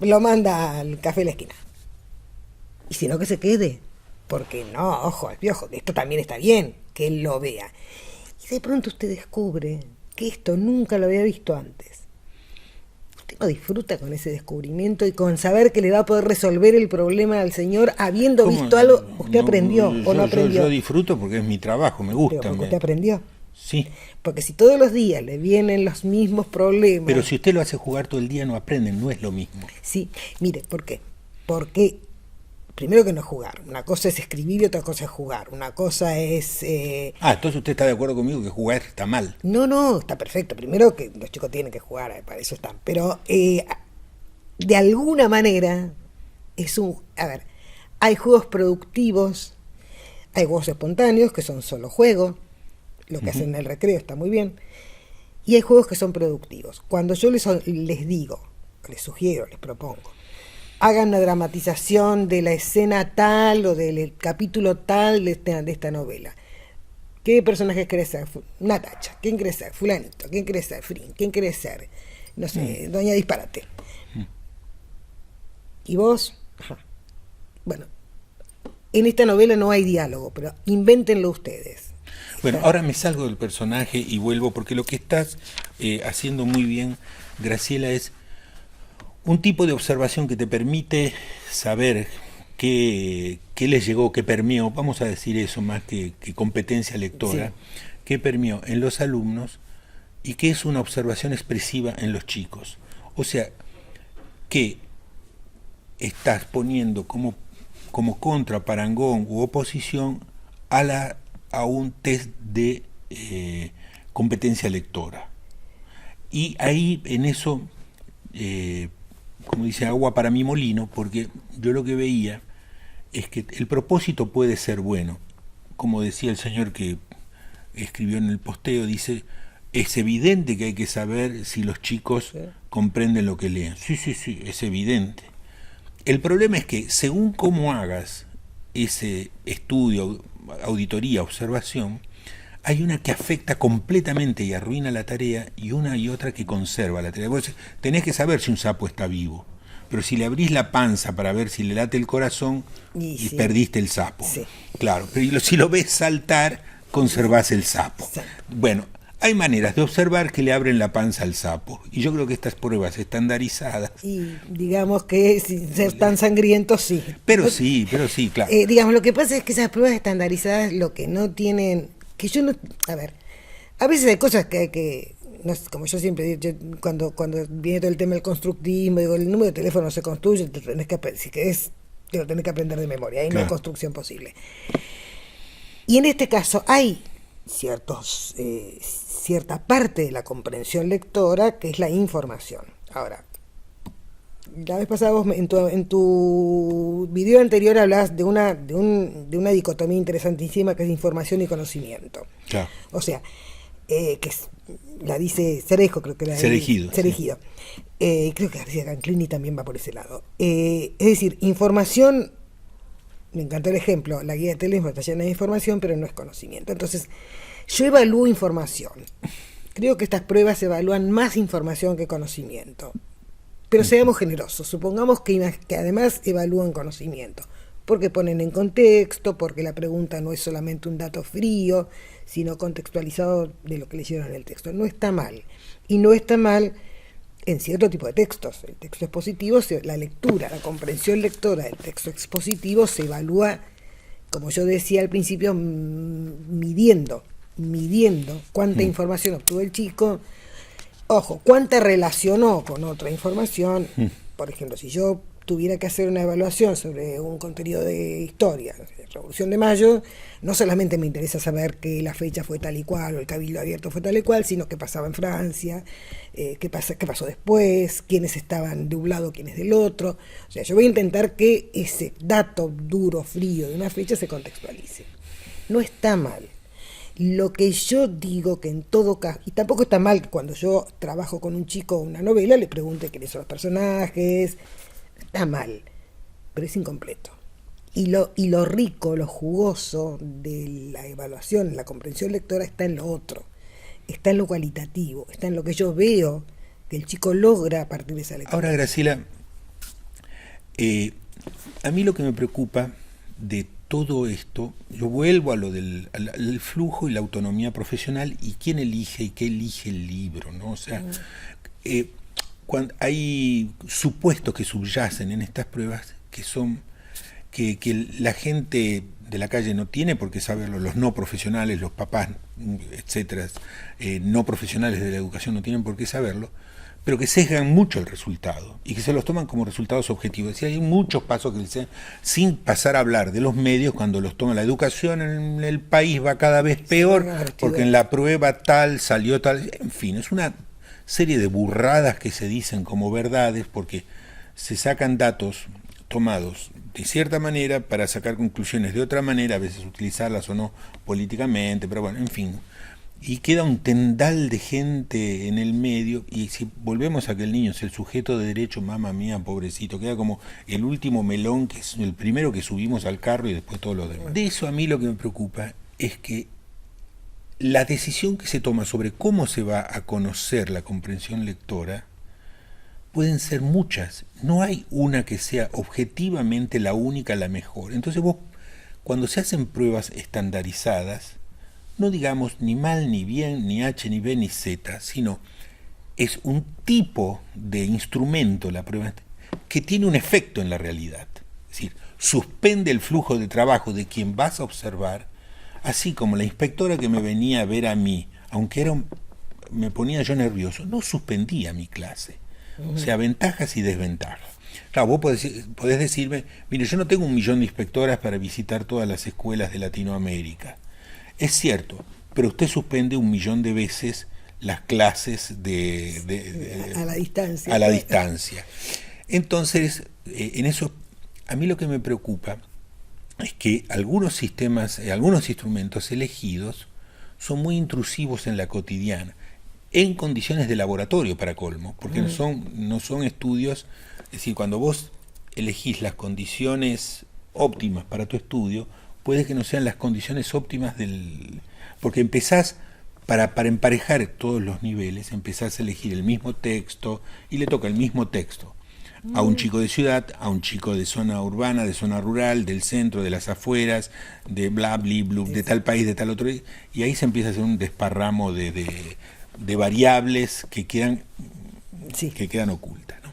Lo manda al café de la esquina. Y si no, que se quede. Porque no, ojo, al piojo, esto también está bien, que él lo vea. Y de pronto usted descubre que esto nunca lo había visto antes. Usted no disfruta con ese descubrimiento y con saber que le va a poder resolver el problema al señor habiendo visto algo. ¿Usted aprendió o no aprendió? Yo disfruto porque es mi trabajo, me gusta. Pero porque usted aprendió. Sí. Porque si todos los días le vienen los mismos problemas... Pero si usted lo hace jugar todo el día no aprenden, no es lo mismo. Sí, mire, ¿por qué? Porque primero que no jugar. Una cosa es escribir y otra cosa es jugar. Una cosa es... entonces usted está de acuerdo conmigo que jugar está mal. No, está perfecto. Primero que los chicos tienen que jugar, para eso están. Pero de alguna manera a ver, hay juegos productivos, hay juegos espontáneos que son solo juego, lo que hacen en el recreo está muy bien, y hay juegos que son productivos. Cuando yo les digo, les sugiero, les propongo, hagan una dramatización de la escena tal o del capítulo tal de esta novela. ¿Qué personajes querés ser? Natacha. ¿Quién querés ser? Fulanito. ¿Quién querés ser? Frin. ¿Quién querés ser? No sé, Doña Disparate. ¿Y vos? Ajá. Bueno, en esta novela no hay diálogo, pero invéntenlo ustedes. Bueno, ahora me salgo del personaje y vuelvo, porque lo que estás haciendo muy bien, Graciela, es un tipo de observación que te permite saber qué les llegó, qué permeó, vamos a decir eso más que competencia lectora, sí, qué permeó en los alumnos y qué es una observación expresiva en los chicos. O sea, que estás poniendo como contra, parangón u oposición a un test de competencia lectora. Y ahí en eso, como dice, agua para mi molino, porque yo lo que veía es que el propósito puede ser bueno. Como decía el señor que escribió en el posteo, dice, es evidente que hay que saber si los chicos comprenden lo que leen. Sí, es evidente. El problema es que según cómo hagas ese estudio, auditoría, observación, hay una que afecta completamente y arruina la tarea y una y otra que conserva la tarea. Vos tenés que saber si un sapo está vivo, pero si le abrís la panza para ver si le late el corazón, y perdiste el sapo. Sí. Claro, pero si lo ves saltar, conservás el sapo. Sí. Bueno, hay maneras de observar que le abren la panza al sapo, y yo creo que estas pruebas estandarizadas... Y digamos que sin ser tan sangrientos, sí. Pero sí, claro. Digamos, lo que pasa es que esas pruebas estandarizadas lo que no tienen... que yo no... A ver, a veces hay cosas que hay que... No, como yo siempre digo, cuando viene todo el tema del constructivismo, digo, el número de teléfono se construye, si querés, te lo tenés que aprender de memoria, ahí no hay construcción posible. Y en este caso hay cierta parte de la comprensión lectora que es la información. Ahora, la vez pasada vos en tu video anterior hablabas de una dicotomía interesantísima que es información y conocimiento. Claro. O sea, que la dice Cerejo, creo que la Cerejido. Cerejido. Sí. Creo que García Canclini también va por ese lado. Es decir, información, me encantó el ejemplo, la guía de teléfono está llena de información, pero no es conocimiento. Entonces, yo evalúo información. Creo que estas pruebas evalúan más información que conocimiento. Pero seamos generosos, supongamos que además evalúan conocimiento, porque ponen en contexto, porque la pregunta no es solamente un dato frío, sino contextualizado de lo que leyeron en el texto. No está mal. Y no está mal en cierto tipo de textos. El texto expositivo, la lectura, la comprensión lectora del texto expositivo se evalúa, como yo decía al principio, midiendo cuánta información obtuvo el chico. Ojo, cuánta relacionó con otra información. Por ejemplo, si yo tuviera que hacer una evaluación sobre un contenido de historia, de Revolución de Mayo, no solamente me interesa saber que la fecha fue tal y cual, o el Cabildo Abierto fue tal y cual, sino qué pasaba en Francia, qué pasó después, quiénes estaban de un lado, quiénes del otro. O sea, yo voy a intentar que ese dato duro, frío de una fecha se contextualice. No está mal. Lo que yo digo que en todo caso, y tampoco está mal que cuando yo trabajo con un chico una novela le pregunte quiénes son los personajes, está mal, pero es incompleto. Y lo rico, lo jugoso de la evaluación, la comprensión lectora está en lo otro, está en lo cualitativo, está en lo que yo veo que el chico logra a partir de esa lectura. Ahora, Graciela, a mí lo que me preocupa de todo esto, yo vuelvo a lo del al flujo y la autonomía profesional y quién elige y qué elige el libro, ¿no? O sea, cuando hay supuestos que subyacen en estas pruebas que son que la gente de la calle no tiene por qué saberlo, los no profesionales, los papás, etcétera, no profesionales de la educación no tienen por qué saberlo, pero que sesgan mucho el resultado y que se los toman como resultados objetivos. Es decir, hay muchos pasos que se, sin pasar a hablar de los medios, cuando los toma la educación en el país va cada vez peor, porque en la prueba tal salió tal, en fin, es una serie de burradas que se dicen como verdades porque se sacan datos tomados de cierta manera para sacar conclusiones de otra manera, a veces utilizarlas o no políticamente, pero bueno, en fin. Y queda un tendal de gente en el medio, y si volvemos a que el niño es el sujeto de derecho, mamá mía, pobrecito, queda como el último melón, que es el primero que subimos al carro y después todos los demás. De eso a mí lo que me preocupa es que la decisión que se toma sobre cómo se va a conocer la comprensión lectora pueden ser muchas, no hay una que sea objetivamente la única, la mejor. Entonces vos, cuando se hacen pruebas estandarizadas, no digamos ni mal, ni bien, ni H, ni B, ni Z, sino es un tipo de instrumento, la prueba, que tiene un efecto en la realidad. Es decir, suspende el flujo de trabajo de quien vas a observar, así como la inspectora que me venía a ver a mí, aunque me ponía yo nervioso, no suspendía mi clase. O sea, ventajas y desventajas. Claro, vos podés decirme, mire, yo no tengo 1 millón de inspectoras para visitar todas las escuelas de Latinoamérica. Es cierto, pero usted suspende 1 millón de veces las clases a la distancia. A la distancia. Entonces, en eso, a mí lo que me preocupa es que algunos sistemas, algunos instrumentos elegidos son muy intrusivos en la cotidiana, en condiciones de laboratorio para colmo, porque no son estudios, es decir, cuando vos elegís las condiciones óptimas para tu estudio, puede que no sean las condiciones óptimas porque empezás, para emparejar todos los niveles, empezás a elegir el mismo texto y le toca el mismo texto a un chico de ciudad, a un chico de zona urbana, de zona rural, del centro, de las afueras, de bla, bli, blu, de tal país, de tal otro, y ahí se empieza a hacer un desparramo de variables que quedan ocultas, ¿no?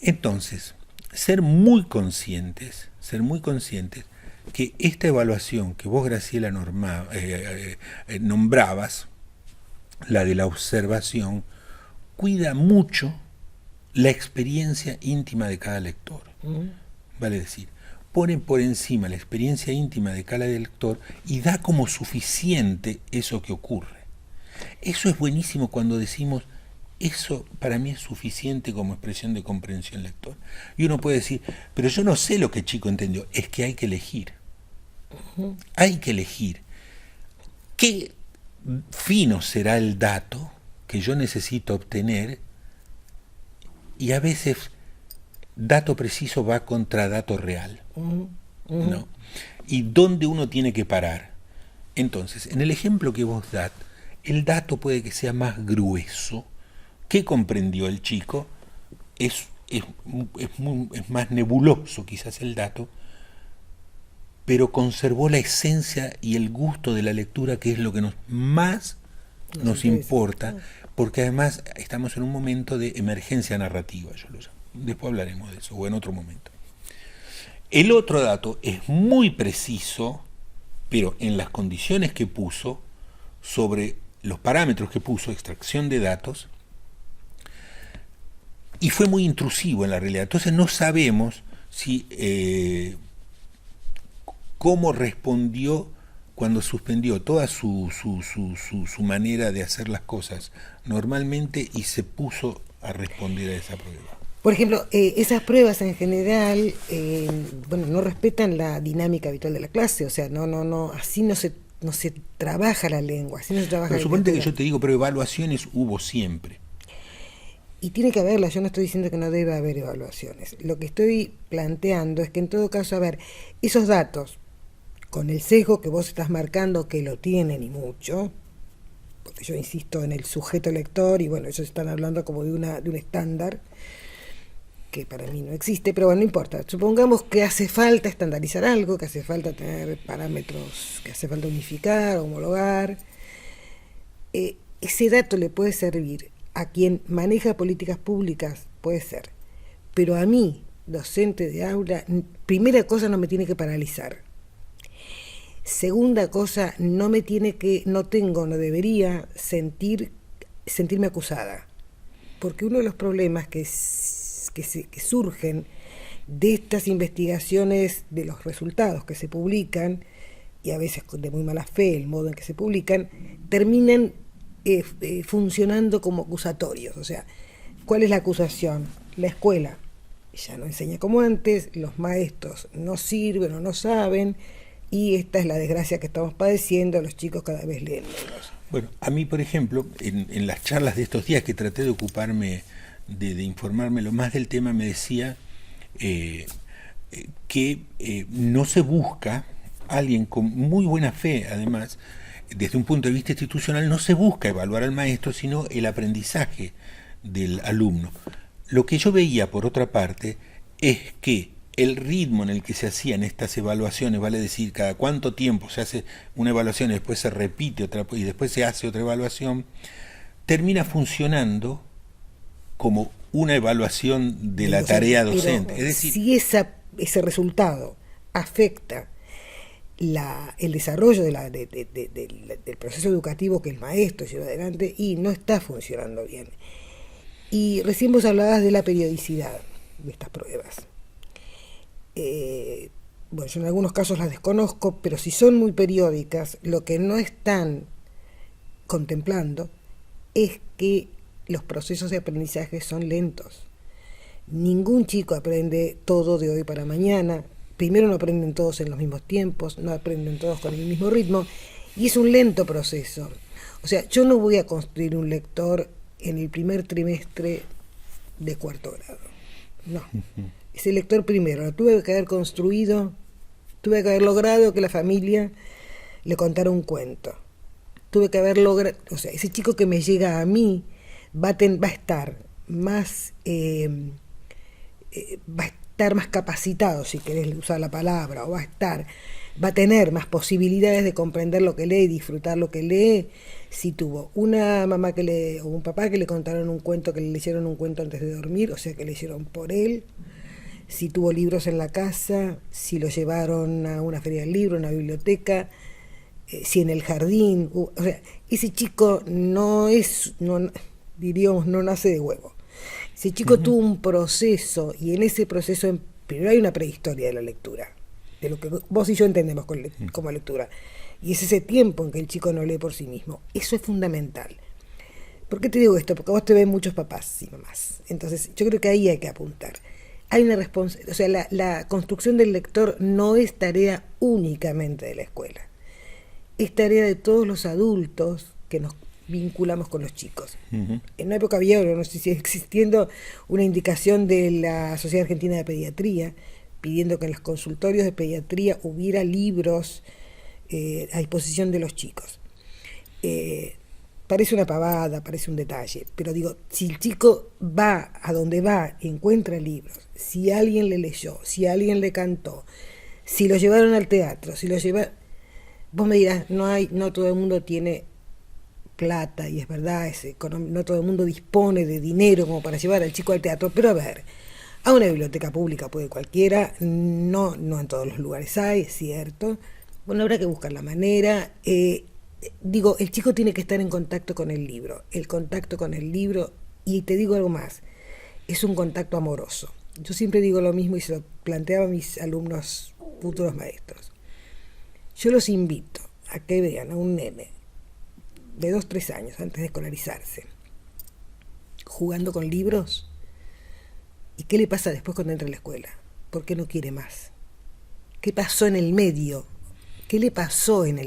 Entonces, ser muy conscientes que esta evaluación que vos, Graciela, nombrabas, la de la observación, cuida mucho la experiencia íntima de cada lector. Vale decir, pone por encima la experiencia íntima de cada lector y da como suficiente eso que ocurre. Eso es buenísimo cuando decimos, eso para mí es suficiente como expresión de comprensión lectora. Y uno puede decir, pero yo no sé lo que el chico entendió. Es que hay que elegir. Hay que elegir. ¿Qué fino será el dato que yo necesito obtener? Y a veces dato preciso va contra dato real. ¿No? Y dónde uno tiene que parar. Entonces, en el ejemplo que vos das, el dato puede que sea más grueso. ¿Qué comprendió el chico? Es más nebuloso quizás el dato, pero conservó la esencia y el gusto de la lectura, que es lo que más nos importa, porque además estamos en un momento de emergencia narrativa, yo lo llamo. Después hablaremos de eso, o en otro momento. El otro dato es muy preciso, pero en las condiciones que puso, sobre los parámetros que puso, extracción de datos, y fue muy intrusivo en la realidad. Entonces no sabemos si cómo respondió cuando suspendió toda su manera de hacer las cosas normalmente y se puso a responder a esa prueba. Por ejemplo, esas pruebas en general, no respetan la dinámica habitual de la clase, o sea, así no se trabaja la lengua, así no se trabaja. Pero suponte que yo te digo, pero evaluaciones hubo siempre. Y tiene que haberlas, yo no estoy diciendo que no debe haber evaluaciones. Lo que estoy planteando es que en todo caso, esos datos, con el sesgo que vos estás marcando, que lo tienen y mucho, porque yo insisto en el sujeto lector, y bueno, ellos están hablando como de un estándar, que para mí no existe, pero bueno, no importa. Supongamos que hace falta estandarizar algo, que hace falta tener parámetros, que hace falta unificar, homologar. Ese dato le puede servir a quien maneja políticas públicas, puede ser, pero a mí, docente de aula, primera cosa, no me tiene que paralizar. Segunda cosa, no debería sentirme acusada. porque uno de los problemas que surgen de estas investigaciones, de los resultados que se publican, y a veces de muy mala fe el modo en que se publican, terminan funcionando como acusatorios. O sea, ¿cuál es la acusación? La escuela ya no enseña como antes, los maestros no sirven o no saben, y esta es la desgracia que estamos padeciendo, los chicos cada vez leen menos. Bueno, a mí, por ejemplo, en las charlas de estos días que traté de ocuparme, de informarme lo más del tema, me decía que no se busca, alguien con muy buena fe, además, desde un punto de vista institucional, no se busca evaluar al maestro, sino el aprendizaje del alumno. Lo que yo veía, por otra parte, es que el ritmo en el que se hacían estas evaluaciones, vale decir, cada cuánto tiempo se hace una evaluación y después se repite otra y después se hace otra evaluación, termina funcionando como una evaluación de la tarea docente. Es decir, si ese resultado afecta el desarrollo del proceso educativo que el maestro lleva adelante, y no está funcionando bien. Y recién vos hablabas de la periodicidad de estas pruebas. Bueno, yo en algunos casos las desconozco, pero si son muy periódicas, lo que no están contemplando es que los procesos de aprendizaje son lentos. Ningún chico aprende todo de hoy para mañana. Primero, no aprenden todos en los mismos tiempos, no aprenden todos con el mismo ritmo, y es un lento proceso. O sea, yo no voy a construir un lector en el primer trimestre de cuarto grado. No. Ese lector primero lo tuve que haber construido, tuve que haber logrado que la familia le contara un cuento. Tuve que haber logrado, o sea, ese chico que me llega a mí va a estar más capacitado, si querés usar la palabra, o va a tener más posibilidades de comprender lo que lee y disfrutar lo que lee, si tuvo una mamá o un papá que le contaron un cuento, que le leyeron un cuento antes de dormir, o sea, que leyeron por él, si tuvo libros en la casa, si lo llevaron a una feria del libro, a una biblioteca, si en el jardín, o sea, ese chico no nace de huevo. Ese chico tuvo un proceso, y en ese proceso primero hay una prehistoria de la lectura, de lo que vos y yo entendemos como lectura, y es ese tiempo en que el chico no lee por sí mismo. Eso es fundamental. ¿Por qué te digo esto? Porque vos te ven muchos papás y mamás, entonces yo creo que ahí hay que apuntar. Hay una responsabilidad, o sea, la construcción del lector no es tarea únicamente de la escuela, es tarea de todos los adultos que nos vinculamos con los chicos. En una época había, no sé si sigue existiendo, una indicación de la Sociedad Argentina de Pediatría pidiendo que en los consultorios de pediatría hubiera libros a disposición de los chicos. Parece una pavada, parece un detalle, pero digo, si el chico va a donde va, encuentra libros, si alguien le leyó, si alguien le cantó, si lo llevaron al teatro, vos me dirás, no todo el mundo tiene plata, y es verdad, no todo el mundo dispone de dinero como para llevar al chico al teatro, pero a ver, a una biblioteca pública puede cualquiera, no en todos los lugares hay, es cierto. Bueno, habrá que buscar la manera. Digo, el chico tiene que estar en contacto con el libro. El contacto con el libro, y te digo algo más, es un contacto amoroso. Yo siempre digo lo mismo y se lo planteaba a mis alumnos, futuros maestros. Yo los invito a que vean a un nene de 2-3 años antes de escolarizarse jugando con libros, y qué le pasa después cuando entra a la escuela, por qué no quiere más, qué pasó en el medio, quién le pasó en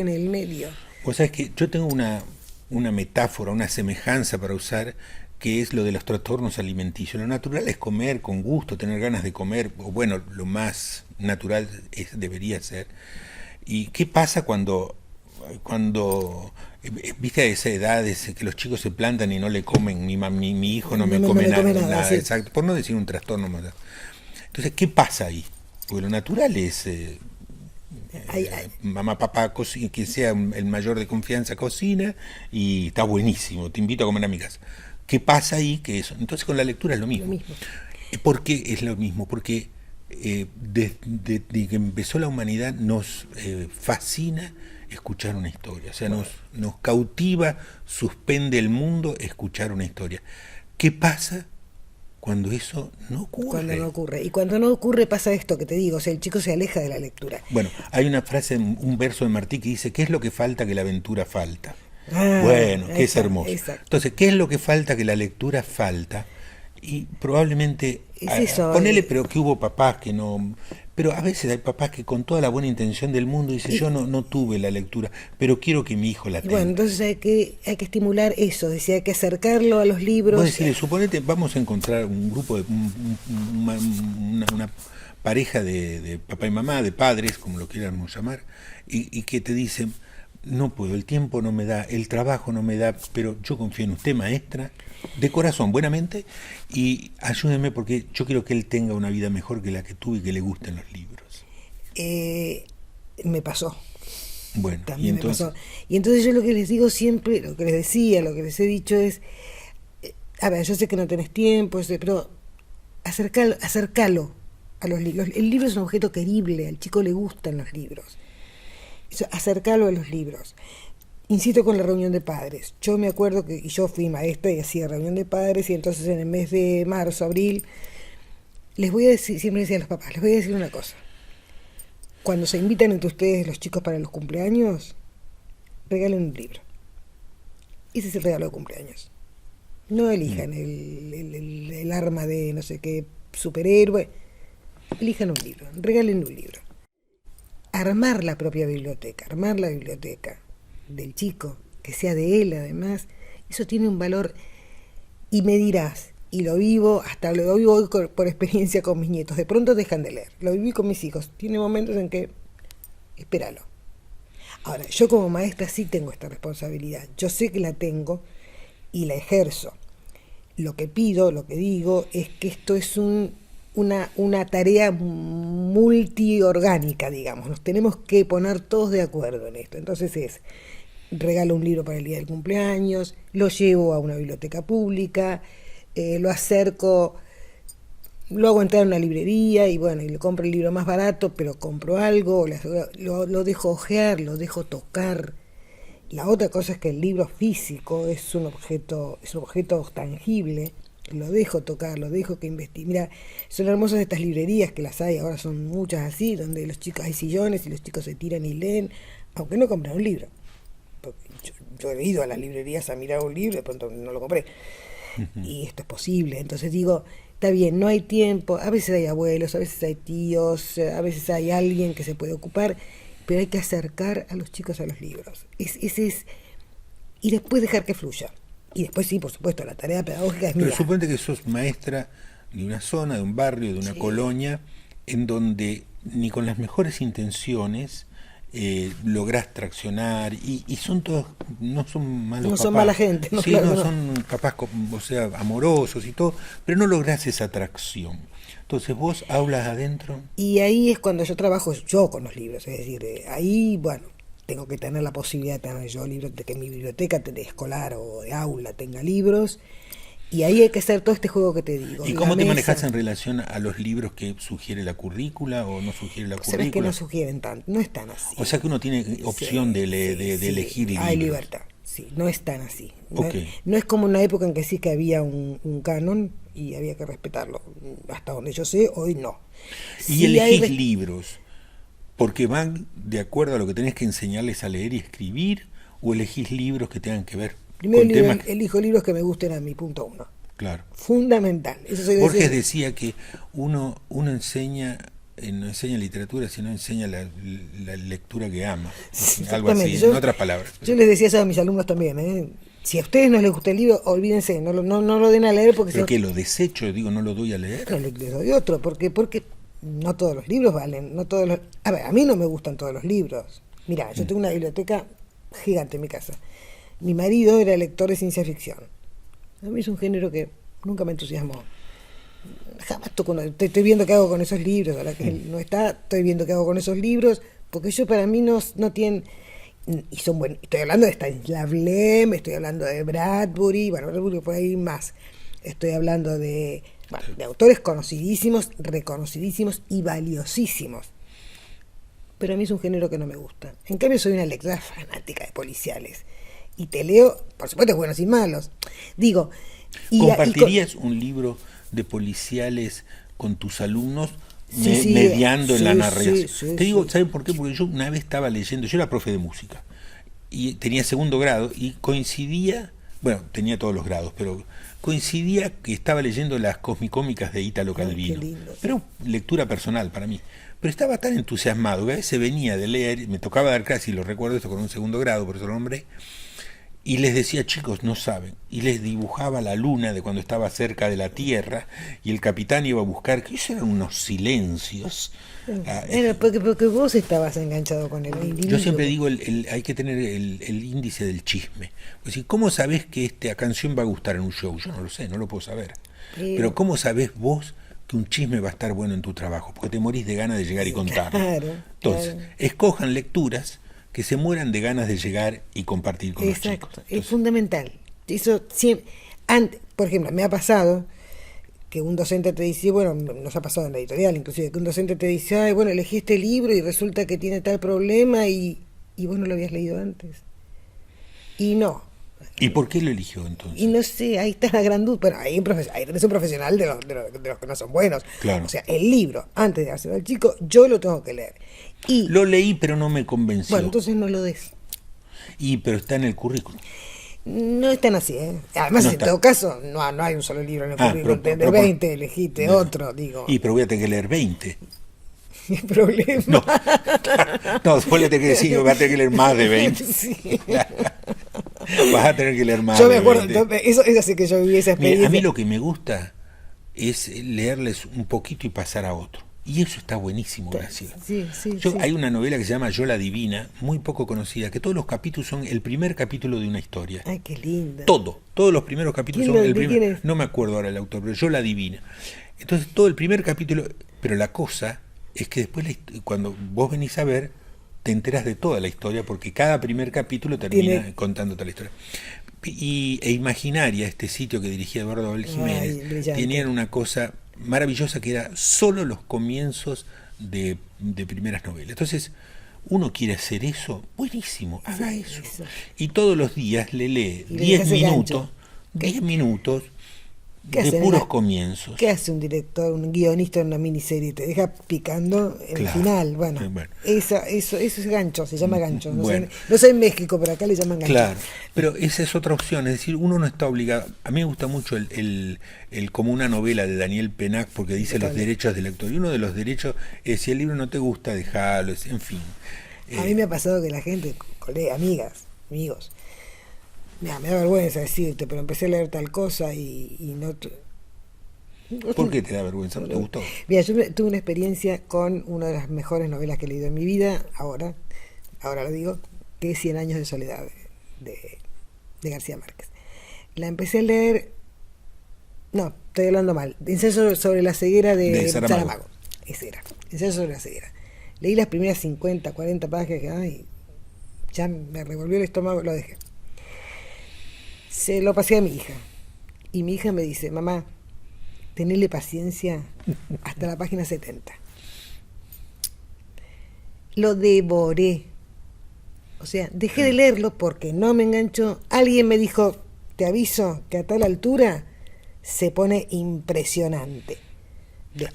el medio. Vos sabés que yo tengo una metáfora, una semejanza para usar, que es lo de los trastornos alimenticios. Lo natural es comer con gusto, tener ganas de comer, o bueno, lo más natural debería ser. ¿Y qué pasa cuando viste a esa edad que los chicos se plantan y no le comen, mi hijo no me come nada, sí. Exacto, por no decir un trastorno más. Entonces, ¿qué pasa ahí? Porque lo natural es mamá, papá, quien sea el mayor de confianza cocina y está buenísimo, te invito a comer a mi casa. ¿Qué pasa ahí? Que eso. Entonces con la lectura es lo mismo. ¿Por qué es lo mismo? Porque desde que empezó la humanidad nos fascina escuchar una historia, o sea, nos cautiva, suspende el mundo escuchar una historia. ¿Qué pasa cuando eso no ocurre? Cuando no ocurre. Y cuando no ocurre pasa esto que te digo, o sea, el chico se aleja de la lectura. Bueno, hay una frase, un verso de Martí que dice, ¿qué es lo que falta que la aventura falta? Bueno, que es hermoso. Exacto. Entonces, ¿qué es lo que falta que la lectura falta? Y probablemente, ponele, pero que hubo papás que no... Pero a veces hay papás que con toda la buena intención del mundo dicen, yo no tuve la lectura, pero quiero que mi hijo la tenga. Bueno, entonces hay que estimular eso, decía, hay que acercarlo a los libros. Vos decís, suponete, vamos a encontrar un grupo de una pareja de papá y mamá, de padres, como lo quieramos llamar, y que te dicen, no puedo, el tiempo no me da, el trabajo no me da, pero yo confío en usted, maestra, de corazón, buenamente, y ayúdeme porque yo quiero que él tenga una vida mejor que la que tuve y que le gusten los libros. Me pasó. Bueno, también me pasó. Y entonces yo lo que les digo siempre, lo que les decía, lo que les he dicho es, a ver, yo sé que no tenés tiempo, pero acercalo a los libros. El libro es un objeto querible, al chico le gustan los libros. Acercalo a los libros. Insisto con la reunión de padres. Yo me acuerdo que yo fui maestra y hacía reunión de padres, y entonces en el mes de marzo, abril, les voy a decir, siempre decía a los papás, les voy a decir una cosa. Cuando se invitan entre ustedes los chicos para los cumpleaños, regalen un libro. Ese es el regalo de cumpleaños. No elijan el arma de no sé qué superhéroe. Elijan un libro, regalen un libro. Armar la propia biblioteca, armar la biblioteca del chico, que sea de él además, eso tiene un valor. Y me dirás, y lo vivo, hasta lo vivo hoy por experiencia con mis nietos, de pronto dejan de leer, lo viví con mis hijos, tiene momentos en que, espéralo. Ahora, yo como maestra sí tengo esta responsabilidad, yo sé que la tengo y la ejerzo. Lo que pido, lo que digo, es que esto es una tarea multiorgánica, digamos, nos tenemos que poner todos de acuerdo en esto. Entonces regalo un libro para el día del cumpleaños, lo llevo a una biblioteca pública, lo acerco, lo hago entrar en una librería y bueno, y le compro el libro más barato, pero compro algo, lo dejo ojear, lo dejo tocar. La otra cosa es que el libro físico es un objeto tangible. Lo dejo tocar, lo dejo que investigue. Mira, son hermosas estas librerías que las hay, ahora son muchas así, donde los chicos hay sillones y los chicos se tiran y leen, aunque no compran un libro. Porque yo he ido a las librerías a mirar un libro, de pronto no lo compré. Y esto es posible. Entonces digo, está bien, no hay tiempo, a veces hay abuelos, a veces hay tíos, a veces hay alguien que se puede ocupar, pero hay que acercar a los chicos a los libros. Y después dejar que fluya. Y después sí, por supuesto, la tarea pedagógica es mía. Pero suponte que sos maestra de una zona, de un barrio, de una colonia, en donde ni con las mejores intenciones lográs traccionar, y son todos, no son malos papás. No son mala gente. No, sí, claro, son papás, o sea, amorosos y todo, pero no lográs esa atracción. Entonces vos aulas adentro. Y ahí es cuando yo trabajo yo con los libros, es decir, ahí, bueno, tengo que tener la posibilidad de tener yo libros, de que mi biblioteca de escolar o de aula tenga libros, y ahí hay que hacer todo este juego que te digo. ¿Y cómo te manejas en relación a los libros que sugiere la currícula o no sugiere la currícula? Sabes que no sugieren tanto, no es tan así. O sea que uno tiene opción de elegir libros. Hay libertad, sí, no es tan así. Okay. No es como una época en que sí que había un canon y había que respetarlo. Hasta donde yo sé, hoy no. ¿Y sí elegís libros porque van de acuerdo a lo que tenés que enseñarles a leer y escribir, o elegís libros que tengan que ver primero con temas? Elijo libros que me gusten a mi punto uno. Claro. Fundamental. Borges decía que uno enseña, no enseña literatura, sino enseña la lectura que ama. Sí, algo así, en otras palabras. Yo les decía eso a mis alumnos también, Si a ustedes no les gusta el libro, olvídense, no lo den a leer porque... ¿Pero que lo desecho? Digo, ¿no lo doy a leer? No, les doy otro, porque no todos los libros valen, no todos los... A ver, a mí no me gustan todos los libros. Mirá, yo tengo una biblioteca gigante en mi casa. Mi marido era lector de ciencia ficción. A mí es un género que nunca me entusiasmó. Jamás toco, estoy viendo qué hago con esos libros, ahora que él no está, estoy viendo qué hago con esos libros, porque yo para mí no tienen... Y son buenos. Estoy hablando de Stanislav Lem, estoy hablando de Bradbury, bueno, Bradbury por ahí más. Estoy hablando de Bueno, de autores conocidísimos, reconocidísimos y valiosísimos. Pero a mí es un género que no me gusta. En cambio, soy una lectora fanática de policiales. Y te leo, por supuesto, buenos y malos. Digo... ¿Compartirías un libro de policiales con tus alumnos mediando en la narración? Te digo, ¿saben por qué? Porque yo una vez estaba leyendo, yo era profe de música, y tenía segundo grado, y coincidía, bueno, tenía todos los grados, pero coincidía que estaba leyendo las cosmicómicas de Ítalo Calvino. Era una lectura personal para mí. Pero estaba tan entusiasmado que a veces venía de leer, me tocaba dar clase, y lo recuerdo esto con un segundo grado, por eso lo nombré, y les decía, chicos, no saben, y les dibujaba la luna de cuando estaba cerca de la Tierra, y el capitán iba a buscar, que esos eran unos silencios. Era porque vos estabas enganchado con el individuo. Yo siempre digo, hay que tener el índice del chisme. Pues, ¿cómo sabés que esta canción va a gustar en un show? Yo no lo sé, no lo puedo saber. Pero ¿cómo sabés vos que un chisme va a estar bueno en tu trabajo? Porque te morís de ganas de llegar y contarlo. Entonces, escojan lecturas que se mueran de ganas de llegar y compartir con los chicos. Entonces, es fundamental. Eso siempre, por ejemplo, me ha pasado que un docente te dice, bueno, nos ha pasado en la editorial inclusive, que un docente te dice, ay, bueno, elegí este libro y resulta que tiene tal problema y vos no lo habías leído antes. Y no. ¿Y por qué lo eligió entonces? Y no sé, ahí está la gran duda. Bueno, ahí tenés un profesional de los que no son buenos. Claro. O sea, el libro, antes de hacerlo al chico, yo lo tengo que leer. Y lo leí, pero no me convenció. Bueno, entonces no lo des. Pero está en el currículum. No es tan así, ¿eh? Además, en todo caso, no hay un solo libro en el currículum. De 20 elegiste otro, digo. Pero voy a tener que leer 20. ¿Qué problema? No, después le tengo que decir, voy a tener que leer más de 20. Sí. Vas a tener que leer más yo de 20. Yo me acuerdo, eso es así que yo viví esa experiencia. Mira, a mí lo que me gusta es leerles un poquito y pasar a otro. Y eso está buenísimo, Graciela. Sí. Hay una novela que se llama Yo la Divina, muy poco conocida, que todos los capítulos son el primer capítulo de una historia. Ay, qué lindo. Todos los primeros capítulos son el primer. No me acuerdo ahora el autor, pero Yo la Divina. Entonces, todo el primer capítulo, pero la cosa es que después, cuando vos venís a ver, te enteras de toda la historia, porque cada primer capítulo termina contándote la historia. E Imaginaria, este sitio que dirigía Eduardo Abel Jiménez, tenían una cosa maravillosa que era solo los comienzos de primeras novelas. Entonces, uno quiere hacer eso, buenísimo, haga eso. Y todos los días le lee 10 minutos de puros comienzos. ¿Qué hace un director, un guionista en una miniserie? Te deja picando el final. Bueno. Eso es gancho, se llama gancho. No sé en México, pero acá le llaman gancho. Claro, pero esa es otra opción, es decir, uno no está obligado. A mí me gusta mucho el como una novela de Daniel Pennac, porque dice los derechos del lector. Y uno de los derechos es, si el libro no te gusta, déjalo, en fin. A mí me ha pasado que la gente, colegas, amigos, me da vergüenza decirte, pero empecé a leer tal cosa y no... ¿Por qué te da vergüenza? ¿No te gustó? Mira, yo tuve una experiencia con una de las mejores novelas que he leído en mi vida, ahora lo digo, que es 100 años de soledad de García Márquez. La empecé a leer... No, estoy hablando mal. Ensayo sobre la ceguera de Saramago. Ese era. Ensayo sobre la ceguera. Leí las primeras 50, 40 páginas que ya me revolvió el estómago, lo dejé. Se lo pasé a mi hija. Y mi hija me dice, mamá, tenele paciencia hasta la página 70. Lo devoré. O sea, dejé de leerlo porque no me enganchó. Alguien me dijo, te aviso que a tal altura se pone impresionante.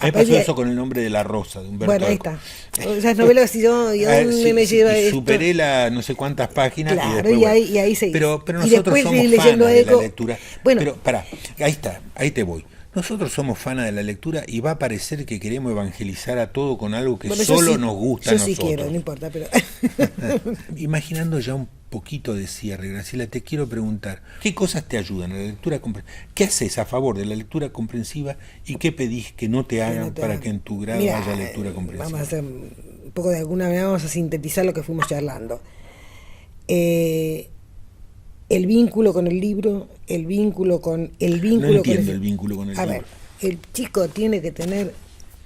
Me pasó eso con El nombre de la rosa, de Humberto Bueno, ahí está. Esas novelas así yo, ¿y a dónde me lleva esto? Superé la no sé cuántas páginas. Claro, y después, y ahí seguí. Pero nosotros somos fanas de la lectura. Bueno, pero pará, ahí está, ahí te voy. Nosotros somos fanas de la lectura y va a parecer que queremos evangelizar a todo con algo que solo nos gusta a nosotros. Yo sí quiero, no importa, pero... Imaginando ya un poquito de cierre, Graciela, te quiero preguntar, ¿qué cosas te ayudan a la lectura comprensiva? ¿Qué haces a favor de la lectura comprensiva y qué pedís que no te hagan para que en tu grado haya lectura comprensiva? Vamos a hacer un poco de alguna manera, vamos a sintetizar lo que fuimos charlando. El vínculo con el libro, el vínculo con el vínculo. No entiendo el vínculo con el libro. A ver, el chico tiene que tener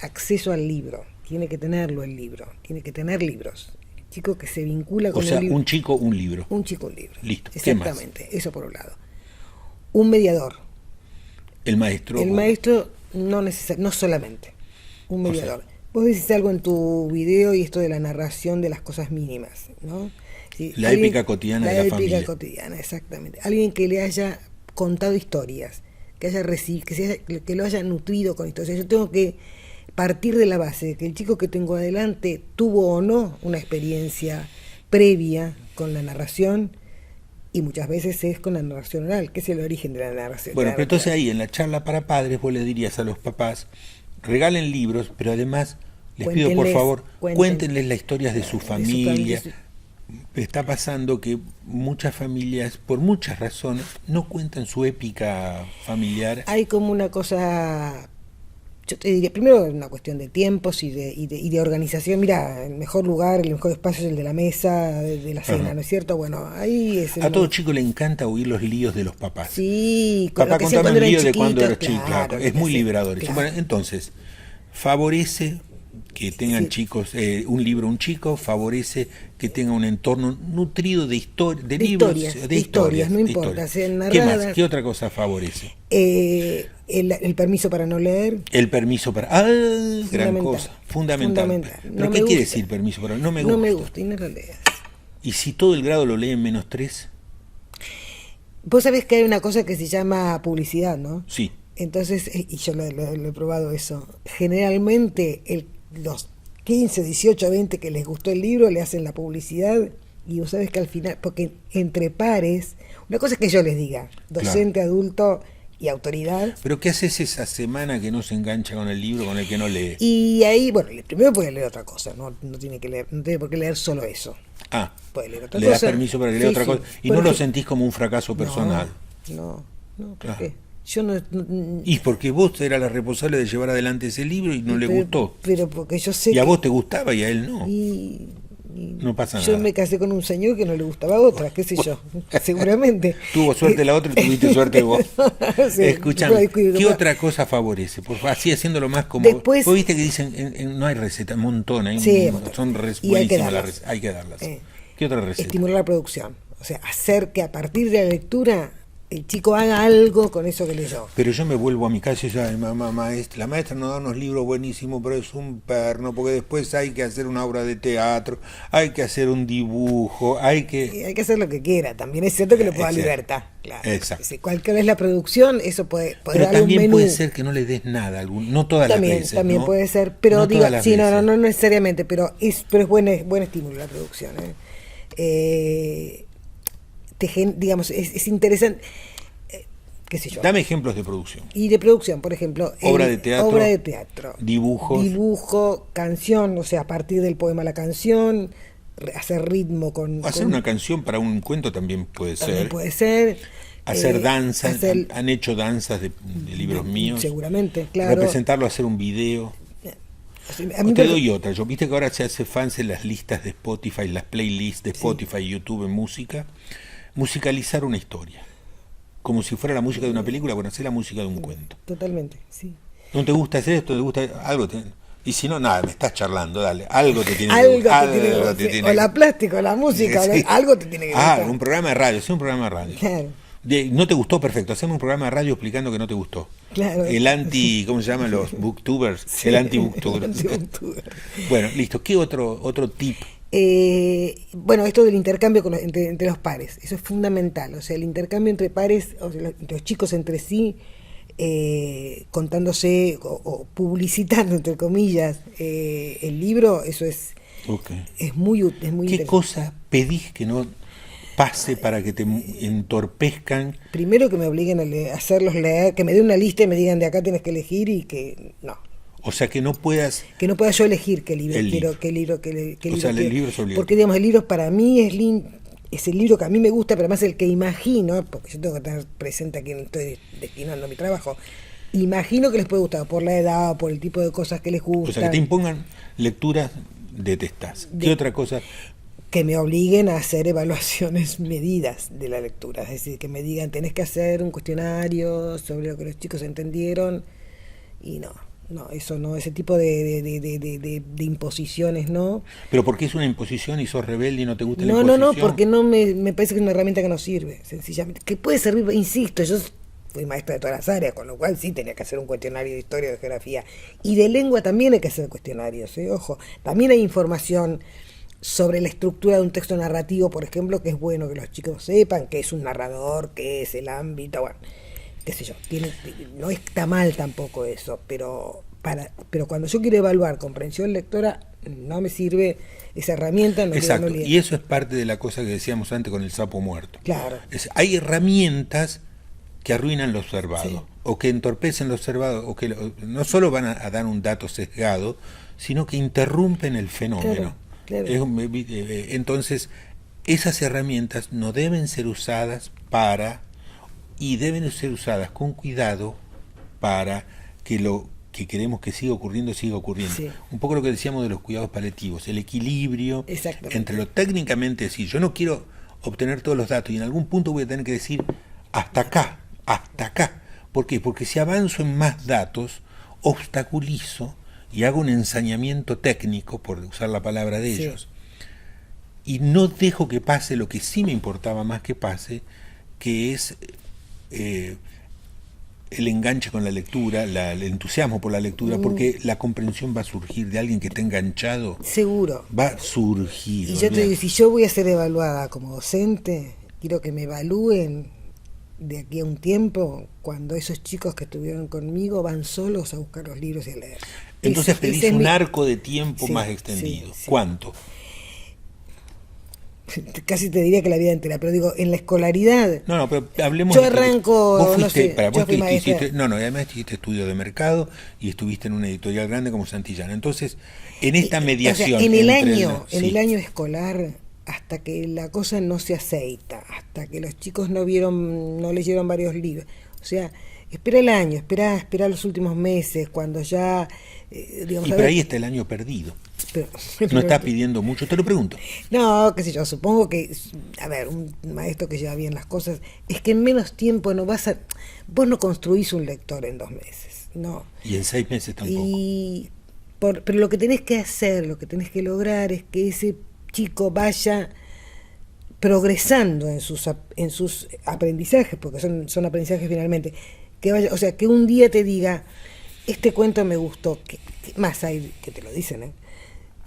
acceso al libro, tiene que tenerlo el libro, tiene que tener libros. El chico que se vincula con el libro. Un chico, un libro. Un chico, un libro. Listo. Exactamente, eso por un lado. Un mediador. El maestro. El maestro no solamente un mediador. O sea, vos decís algo en tu video y esto de la narración de las cosas mínimas, ¿no? Sí, la épica cotidiana de la familia. La épica cotidiana, exactamente. Alguien que le haya contado historias, que haya que lo haya nutrido con historias. Yo tengo que partir de la base de que el chico que tengo adelante tuvo o no una experiencia previa con la narración, y muchas veces es con la narración oral, que es el origen de la narración. Bueno, pero entonces ahí en la charla para padres vos le dirías a los papás, regalen libros, pero además les pido por favor, cuéntenles las historias de su familia. Está pasando que muchas familias, por muchas razones, no cuentan su épica familiar. Hay como una cosa, yo te diría, primero una cuestión de tiempos y de organización. Mira, el mejor lugar, el mejor espacio es el de la mesa, de la cena, ¿no es cierto? Bueno, ahí es... A todo chico le encanta oír los líos de los papás. Sí, papá, contame un lío de cuando eras chico, claro, es muy liberador. Claro. Bueno, entonces, favorece que tengan chicos, un libro, un chico, favorece que tenga un entorno nutrido de libros, de historias, no importa, sean narradas. ¿Qué más? ¿Qué otra cosa favorece? El permiso para no leer. El permiso para... gran cosa, fundamental. ¿Pero qué quiere decir permiso para no me gusta? No me gusta y no lo leas. ¿Y si todo el grado lo lee en -3? Vos sabés que hay una cosa que se llama publicidad, ¿no? Sí. Entonces, y yo lo he probado eso, generalmente los 15, 18, 20 que les gustó el libro le hacen la publicidad, y vos sabés que al final, porque entre pares, una cosa es que yo les diga, docente, claro, adulto y autoridad. Pero ¿qué haces esa semana que no se engancha con el libro, con el que no lee? Y ahí, bueno, primero puede leer otra cosa, no tiene que leer, no tiene por qué leer solo eso. Puede leer otra cosa. Le das permiso para que lea otra cosa. Y no lo sentís como un fracaso personal. No, ¿por qué? Yo no, y porque vos eras la responsable de llevar adelante ese libro y no le gustó. Pero porque yo sé y a vos te gustaba y a él no. Y no pasa nada. Yo me casé con un señor que no le gustaba a otra, qué sé yo, seguramente. Tuvo suerte la otra y tuviste suerte vos. Sí, escuchame, ¿qué otra cosa favorece? Por favor, así haciéndolo más como... Después, vos viste que dicen, no hay receta, un montón, son buenísimas las recetas, hay que darlas. ¿Qué otra receta? Estimular la producción, o sea, hacer que a partir de la lectura el chico haga algo con eso que leyó. Pero yo me vuelvo a mi casa y digo, la maestra nos da unos libros buenísimos, pero es un perno, porque después hay que hacer una obra de teatro, hay que hacer un dibujo, hay que hacer lo que quiera. También es cierto que le pueda dar libertad. Claro. Exacto. Si cualquiera es la producción, eso puede pero darle también un menú. Puede ser que no le des nada, no todas también, las veces. También ¿no? puede ser, pero no digo, sí, no necesariamente, pero es buen estímulo la producción. Digamos, es interesante. Qué sé yo. Dame ejemplos de producción. Y de producción, por ejemplo, obra de teatro, dibujo, canción, o sea, a partir del poema la canción, hacer ritmo hacer una canción para un cuento también puede ser. Puede ser. Hacer danzas, han hecho danzas de libros míos. Seguramente, claro. Representarlo, hacer un video. Te doy otra. Yo viste que ahora se hace fans en las listas de Spotify, las playlists de Spotify y YouTube en música. Musicalizar una historia. Como si fuera la música de una película, bueno, hacer la música de un cuento. Totalmente, sí. ¿No te gusta hacer esto? ¿Te gusta algo? Y si no, nada, me estás charlando, dale. Algo te tiene que gustar. O la plástica, o la música, sí. Algo te tiene que gustar. Un programa de radio, un programa de radio. Claro. ¿No te gustó? Perfecto, hacemos un programa de radio explicando que no te gustó. Claro. ¿Cómo se llaman los booktubers? Sí, el anti-booktuber. Bueno, listo. ¿Qué otro tip? Bueno, esto del intercambio entre los pares, eso es fundamental, o sea, el intercambio entre pares, o sea, entre los chicos entre sí, contándose o publicitando, entre comillas, el libro, eso es muy útil. ¿Qué cosa pedís que no pase para que te entorpezcan? Primero que me obliguen a hacerlos leer, que me den una lista y me digan de acá tienes que elegir, y que no. O sea, que no pueda yo elegir qué libro quiero, qué libro el libro es obligatorio. Porque, digamos, el libro para mí es el libro que a mí me gusta, pero además el que imagino, porque yo tengo que tener presente a quien estoy destinando mi trabajo, imagino que les puede gustar por la edad, por el tipo de cosas que les gustan. O sea, que te impongan lecturas, detestás. ¿Qué otra cosa? Que me obliguen a hacer evaluaciones medidas de la lectura, es decir, que me digan, tenés que hacer un cuestionario sobre lo que los chicos entendieron, y no, eso no, ese tipo de imposiciones no. ¿Pero por qué es una imposición y sos rebelde y no te gusta la imposición? No, porque no me parece que es una herramienta que no sirve, sencillamente. Que puede servir, insisto, yo fui maestra de todas las áreas, con lo cual sí tenía que hacer un cuestionario de historia, de geografía. Y de lengua también hay que hacer cuestionarios, ojo. También hay información sobre la estructura de un texto narrativo, por ejemplo, que es bueno que los chicos sepan, qué es un narrador, qué es el ámbito, bueno, qué sé yo. No está mal tampoco eso, pero cuando yo quiero evaluar comprensión lectora, no me sirve esa herramienta. No. Exacto, y eso es parte de la cosa que decíamos antes con el sapo muerto. Claro. Hay herramientas que arruinan lo observado, sí, o que entorpecen lo observado, o que no solo van a dar un dato sesgado, sino que interrumpen el fenómeno. Claro. Entonces, esas herramientas no deben ser usadas y deben ser usadas con cuidado para que lo que queremos que siga ocurriendo. Sí. Un poco lo que decíamos de los cuidados paliativos, el equilibrio entre lo técnicamente, decir, yo no quiero obtener todos los datos y en algún punto voy a tener que decir hasta acá. ¿Por qué? Porque si avanzo en más datos, obstaculizo y hago un ensañamiento técnico, por usar la palabra de ellos, y no dejo que pase lo que sí me importaba más que pase, que es el enganche con la lectura, el entusiasmo por la lectura, porque la comprensión va a surgir de alguien que esté enganchado. Seguro. Va a surgir. Y yo te digo, si yo voy a ser evaluada como docente, quiero que me evalúen de aquí a un tiempo, cuando esos chicos que estuvieron conmigo van solos a buscar los libros y a leer. Entonces pedís un arco de tiempo más extendido. Sí. ¿Cuánto? Casi te diría que la vida entera, pero digo, en la escolaridad. No, pero hablemos. Yo arranco. Además hiciste estudio de mercado y estuviste en una editorial grande como Santillana. Entonces, en esta mediación. O sea, en el año escolar, hasta que la cosa no se aceita, hasta que los chicos no leyeron varios libros. O sea, espera el año, espera los últimos meses, cuando ya. Pero ahí está el año perdido. No está pidiendo mucho, te lo pregunto. No, qué sé yo, supongo que, a ver, un maestro que lleva bien las cosas, es que en menos tiempo vos no construís un lector en 2 meses, no. Y en 6 meses tampoco. Pero lo que tenés que hacer, lo que tenés que lograr es que ese chico vaya progresando en sus aprendizajes, porque son aprendizajes finalmente, o sea, que un día te diga, este cuento me gustó, ¿qué más hay que te lo dicen,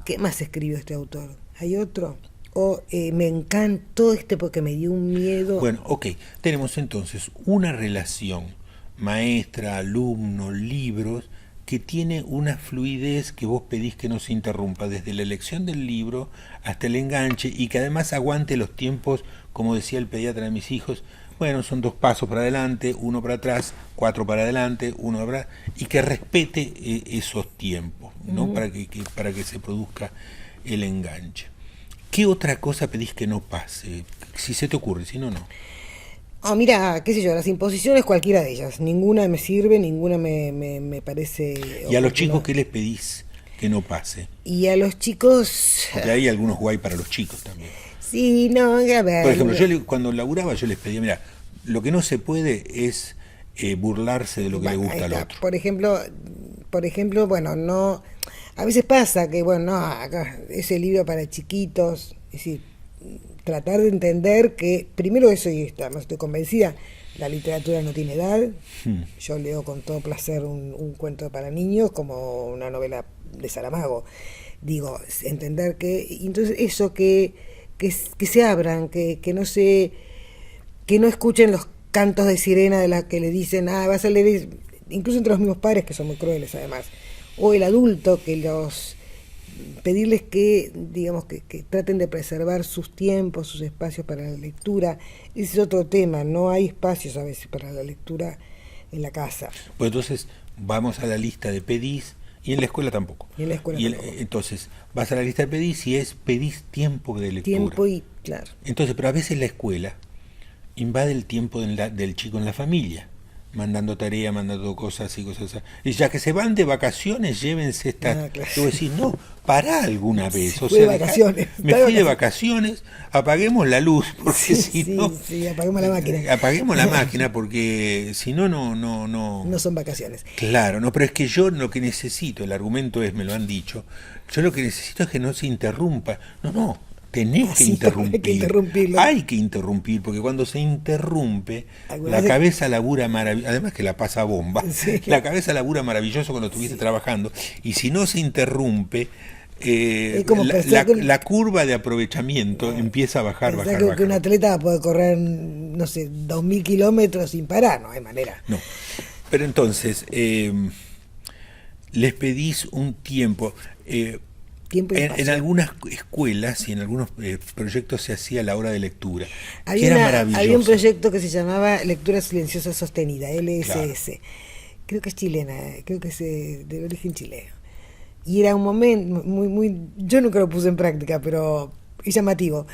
¿Qué más escribió este autor? ¿Hay otro? O me encantó porque me dio un miedo. Bueno, ok. Tenemos entonces una relación maestra, alumno, libros, que tiene una fluidez que vos pedís que no se interrumpa, desde la elección del libro hasta el enganche, y que además aguante los tiempos, como decía el pediatra de mis hijos. Bueno, son 2 pasos para adelante, 1 para atrás, 4 para adelante, 1 para atrás, y que respete esos tiempos, ¿no? Para que se produzca el enganche. ¿Qué otra cosa pedís que no pase? Si se te ocurre, si no, no. Mira, qué sé yo, las imposiciones, cualquiera de ellas. Ninguna me sirve, ninguna me parece. ¿Y a los chicos qué les pedís que no pase? Y a los chicos. Porque hay algunos guay para los chicos también. Sí, no, a ver. Por ejemplo, cuando laburaba yo les pedía, mira, lo que no se puede es burlarse de lo que le gusta al otro. Por ejemplo, bueno, no. A veces pasa que, bueno, no, acá ese libro para chiquitos, es decir, tratar de entender que, primero eso, y no estoy convencida, la literatura no tiene edad. Yo leo con todo placer un cuento para niños como una novela de Saramago. Digo, entender que, entonces eso que se abran, que no escuchen los cantos de sirena de la que le dicen, vas a leer, incluso entre los mismos padres, que son muy crueles además, o el adulto, pedirles que, digamos, que traten de preservar sus tiempos, sus espacios para la lectura. Ese es otro tema, no hay espacios a veces para la lectura en la casa. Pues entonces vamos a la lista de pedís, y en la escuela tampoco. Entonces vas a la lista de pedís y pedís tiempo de lectura. Claro. Entonces, pero a veces la escuela invade el tiempo del chico en la familia, mandando tarea, mandando cosas y cosas así. Y ya que se van de vacaciones, llévense esta. Claro. Yo voy a decir, no, pará alguna vez. Me fui de vacaciones, apaguemos la luz, porque Sí, apaguemos la máquina. Apaguemos la máquina, porque si no. No son vacaciones. Claro, no, pero es que yo lo que necesito, el argumento es, me lo han dicho, yo lo que necesito es que no se interrumpa. No, tenés que interrumpir. Hay que interrumpirlo. Hay que interrumpir, porque cuando se interrumpe, la cabeza labura maravilloso, además que la pasa bomba, sí. La cabeza labura maravilloso cuando estuviste trabajando, y si no se interrumpe, la curva de aprovechamiento empieza a bajar. Que un atleta puede correr, no sé, 2.000 kilómetros sin parar, no hay manera. No, pero entonces, les pedís un tiempo. En algunas escuelas y en algunos proyectos se hacía la hora de lectura, que era maravilloso. Había un proyecto que se llamaba Lectura Silenciosa Sostenida, LSS. Claro. Creo que es chilena, creo que es de origen chileno. Y era un momento muy yo nunca lo puse en práctica, pero es llamativo.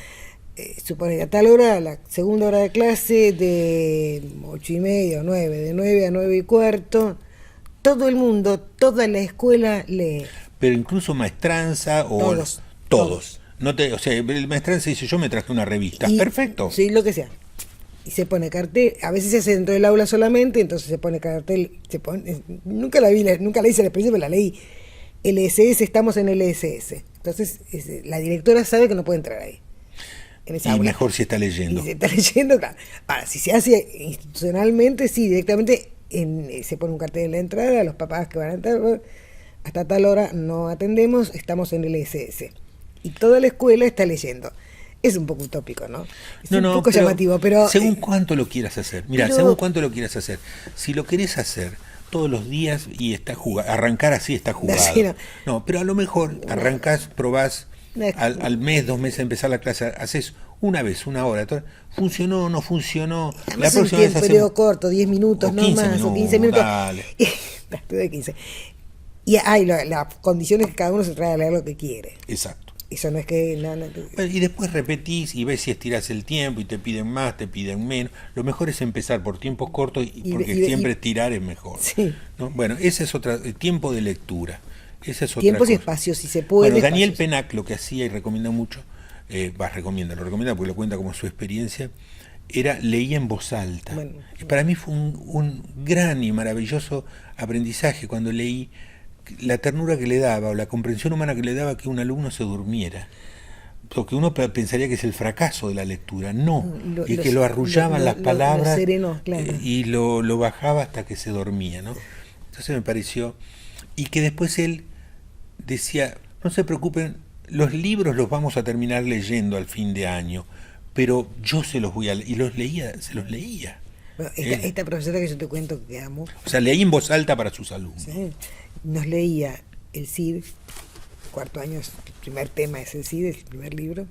Supone a tal hora, la segunda hora de clase, de 8:30 o 9, de 9 a 9:15, todo el mundo, toda la escuela lee. Pero incluso maestranza o todos. No o sea, el maestranza dice, yo me traje una revista. Perfecto. Sí, lo que sea. Y se pone cartel, a veces se hace dentro del aula solamente, entonces se pone cartel, nunca la hice la experiencia, pero la leí. LSS, estamos en LSS. Entonces, la directora sabe que no puede entrar ahí. En esa aula. Mejor si está leyendo. Y si está leyendo, claro. Ahora, si se hace institucionalmente, sí, directamente se pone un cartel en la entrada, los papás que van a entrar, hasta tal hora no atendemos, estamos en el LSS. Y toda la escuela está leyendo. Es un poco utópico, ¿no? Es un poco llamativo, pero... Según cuánto lo quieras hacer. Mira, según cuánto lo quieras hacer. Si lo querés hacer todos los días y está jugado, arrancar así está jugado. Sí, no, pero a lo mejor arrancás, probás, al mes, 2 meses empezar la clase, haces una vez, 1 hora. ¿Funcionó o no funcionó? La próxima vez hacemos... periodo corto, 10 minutos, no más, minutos, o 15 minutos. Dale. De 15. Y hay las condiciones que cada uno se trae a leer lo que quiere. Exacto. Eso no es que... Y después repetís y ves si estirás el tiempo y te piden más, te piden menos. Lo mejor es empezar por tiempos cortos porque siempre estirar es mejor. Sí. ¿No? Bueno, ese es otro tiempo de lectura. Esa es otra Tiempos cosa. Y espacios, si se puede. Bueno, Daniel Penac lo que hacía y recomienda mucho, lo recomienda porque lo cuenta como su experiencia, leía en voz alta. Bueno, para mí fue un gran y maravilloso aprendizaje cuando leí la ternura que le daba o la comprensión humana que le daba que un alumno se durmiera, porque uno pensaría que es el fracaso de la lectura, y que lo arrullaban las palabras serenó, claro. Y lo bajaba hasta que se dormía, ¿no? Entonces me pareció, y que después él decía, no se preocupen, los libros los vamos a terminar leyendo al fin de año, pero yo se los voy a leer, y se los leía. Bueno, esta profesora que yo te cuento que amo, o sea, leía en voz alta para sus alumnos. Sí. Nos leía el Cid, 4º año, el primer tema es el Cid, el primer libro.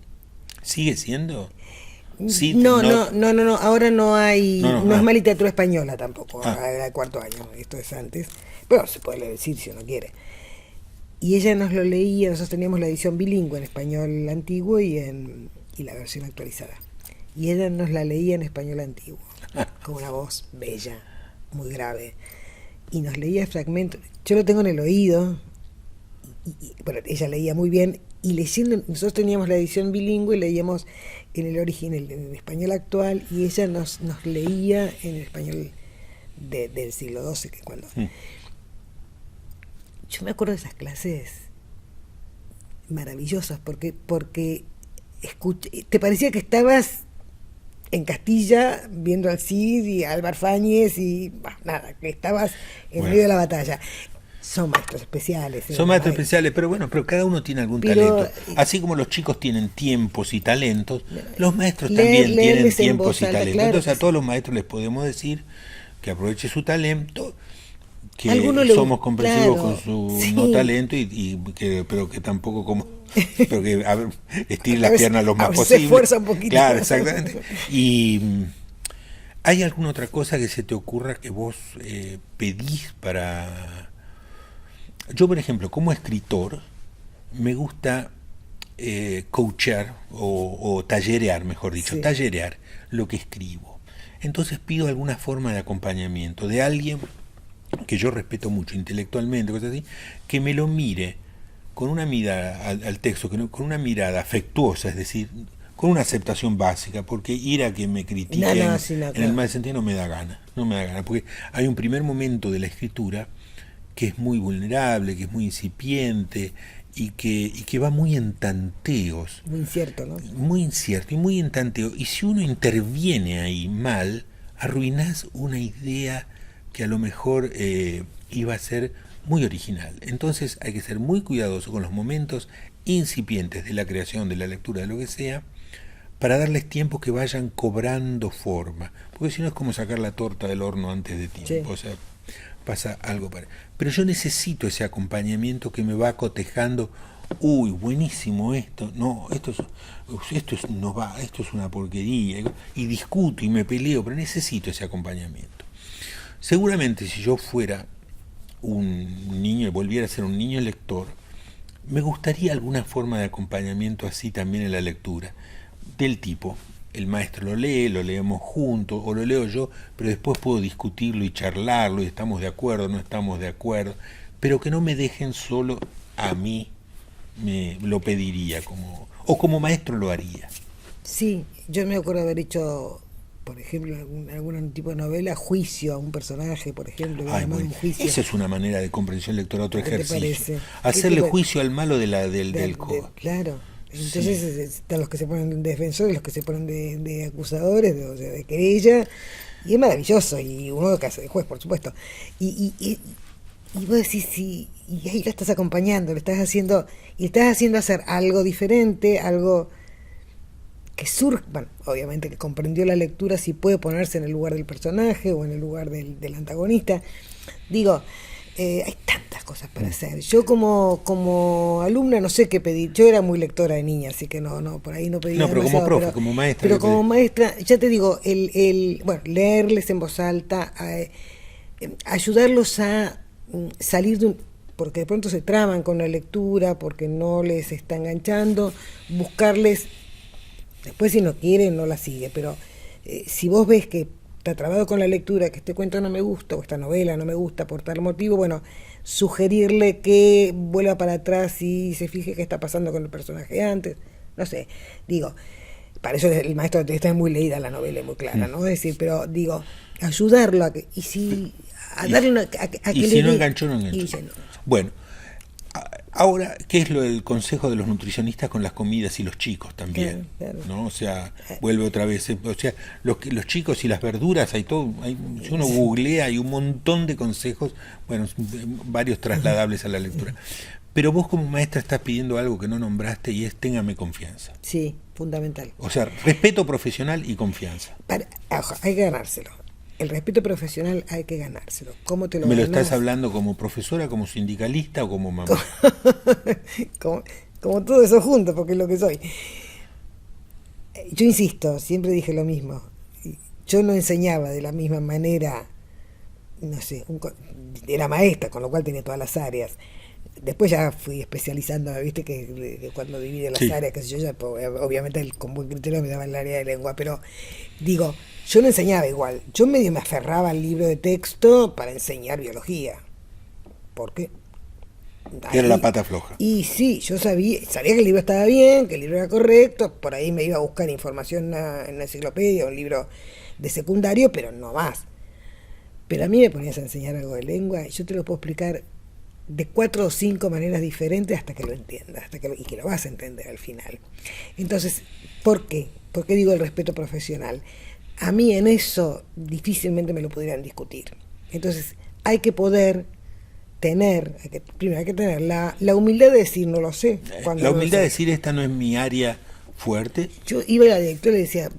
¿Sigue siendo? Cid, no, ahora no hay, no es más literatura española tampoco, era el 4º año, esto es antes, pero se puede leer el Cid si uno quiere. Y ella nos lo leía, nosotros teníamos la edición bilingüe en español antiguo y la versión actualizada. Y ella nos la leía en español antiguo, con una voz bella, muy grave. Y nos leía fragmentos, yo lo tengo en el oído, bueno, ella leía muy bien, y leyendo, nosotros teníamos la edición bilingüe y leíamos en el origen, en el español actual, y ella nos leía en el español del siglo XII, que cuando... Yo me acuerdo de esas clases maravillosas, porque te parecía que estabas en Castilla viendo al Cid y a Álvar Fáñez y nada, que estabas en medio de la batalla. Son maestros especiales. Son maestros especiales, pero cada uno tiene algún talento. Así como los chicos tienen tiempos y talentos, los maestros también tienen tiempos y talentos. Claro, entonces a todos los maestros les podemos decir que aproveche su talento, que somos comprensivos con su no talento pero que tampoco pero que estire las piernas lo más posible. Se esfuerza un poquito. Claro, exactamente. Y ¿hay alguna otra cosa que se te ocurra que vos pedís para...? Yo, por ejemplo, como escritor, me gusta coachear o tallerear, mejor dicho, tallerear lo que escribo. Entonces pido alguna forma de acompañamiento de alguien que yo respeto mucho intelectualmente, cosas así, que me lo mire con una mirada al texto, con una mirada afectuosa, es decir, con una aceptación básica, porque ir a que me critiquen en el mal sentido no me da gana, porque hay un primer momento de la escritura que es muy vulnerable, que es muy incipiente, y que va muy en tanteos. Muy incierto, ¿no? Muy incierto y muy en tanteo. Y si uno interviene ahí mal, arruinás una idea que a lo mejor iba a ser muy original. Entonces hay que ser muy cuidadoso con los momentos incipientes de la creación, de la lectura, de lo que sea, para darles tiempo que vayan cobrando forma. Porque si no es como sacar la torta del horno antes de tiempo. Sí. O sea, pasa algo para... Pero yo necesito ese acompañamiento que me va cotejando. Uy, buenísimo esto. No, esto no va, esto es una porquería. Y discuto y me peleo, pero necesito ese acompañamiento. Seguramente si yo fuera un niño, volviera a ser un niño lector, me gustaría alguna forma de acompañamiento así también en la lectura, del tipo, el maestro lo lee, lo leemos juntos, o lo leo yo, pero después puedo discutirlo y charlarlo, y estamos de acuerdo, no estamos de acuerdo, pero que no me dejen solo a mí, me lo pediría, como maestro lo haría. Sí, yo me acuerdo haber hecho, por ejemplo, algún tipo de novela, juicio a un personaje, por ejemplo. Un juicio. Esa es una manera de comprensión lectora, otro ejercicio. Hacerle juicio al malo del codo. Claro. Entonces sí. Están los que se ponen de defensores, los que se ponen de acusadores, de querella, y es maravilloso, y uno que hace de juez, por supuesto. Y vos decís, sí, y ahí lo estás acompañando, le estás haciendo hacer algo diferente, algo que surge, bueno, obviamente que comprendió la lectura, si puede ponerse en el lugar del personaje o en el lugar del antagonista. Digo, hay tantas cosas para hacer. Yo como alumna no sé qué pedir. Yo era muy lectora de niña, así que no por ahí no pedía. No, pero como profe, como maestra. Pero como maestra, ya te digo, bueno, leerles en voz alta, ayudarlos a salir de porque de pronto se traban con la lectura, porque no les está enganchando, buscarles. Después si no quiere no la sigue, pero si vos ves que está trabado con la lectura, que este cuento no me gusta o esta novela no me gusta por tal motivo, bueno, sugerirle que vuelva para atrás y se fije qué está pasando con el personaje antes, no sé, digo, para eso el maestro está muy leída la novela, muy clara, ¿no? Es decir, pero digo, ayudarlo a que, y si a darle una, a que y si no enganchó, no enganchó. Bueno, ahora, ¿qué es lo del consejo de los nutricionistas con las comidas y los chicos también? Claro. ¿No? O sea, vuelve otra vez. O sea, los chicos y las verduras, hay todo. Si uno googlea, hay un montón de consejos, bueno, varios trasladables a la lectura. Pero vos como maestra estás pidiendo algo que no nombraste y es téngame confianza. Sí, fundamental. O sea, respeto profesional y confianza. Hay que ganárselo. El respeto profesional hay que ganárselo. ¿Cómo te lo ¿Me lo ganás? estás hablando como profesora, como sindicalista o como mamá? como todo eso junto, porque es lo que soy. Yo insisto, siempre dije lo mismo. Yo no enseñaba de la misma manera, no sé, era maestra, con lo cual tenía todas las áreas. Después ya fui especializando, viste que cuando divide las áreas, que sé yo, ya, obviamente con buen criterio me daba el área de lengua, pero digo, yo no enseñaba igual, yo medio me aferraba al libro de texto para enseñar biología, porque era la pata floja. Y sí, yo sabía que el libro estaba bien, que el libro era correcto, por ahí me iba a buscar información en la enciclopedia, un libro de secundario, pero no más. Pero a mí me ponías a enseñar algo de lengua y yo te lo puedo explicar de 4 o 5 maneras diferentes hasta que lo entiendas, y que lo vas a entender al final. Entonces, ¿por qué? ¿Por qué digo el respeto profesional? A mí en eso difícilmente me lo pudieran discutir. Entonces, hay que poder tener, primero hay que tener la humildad de decir no lo sé. La humildad de decir esta no es mi área fuerte. Yo iba a la directora y le decía,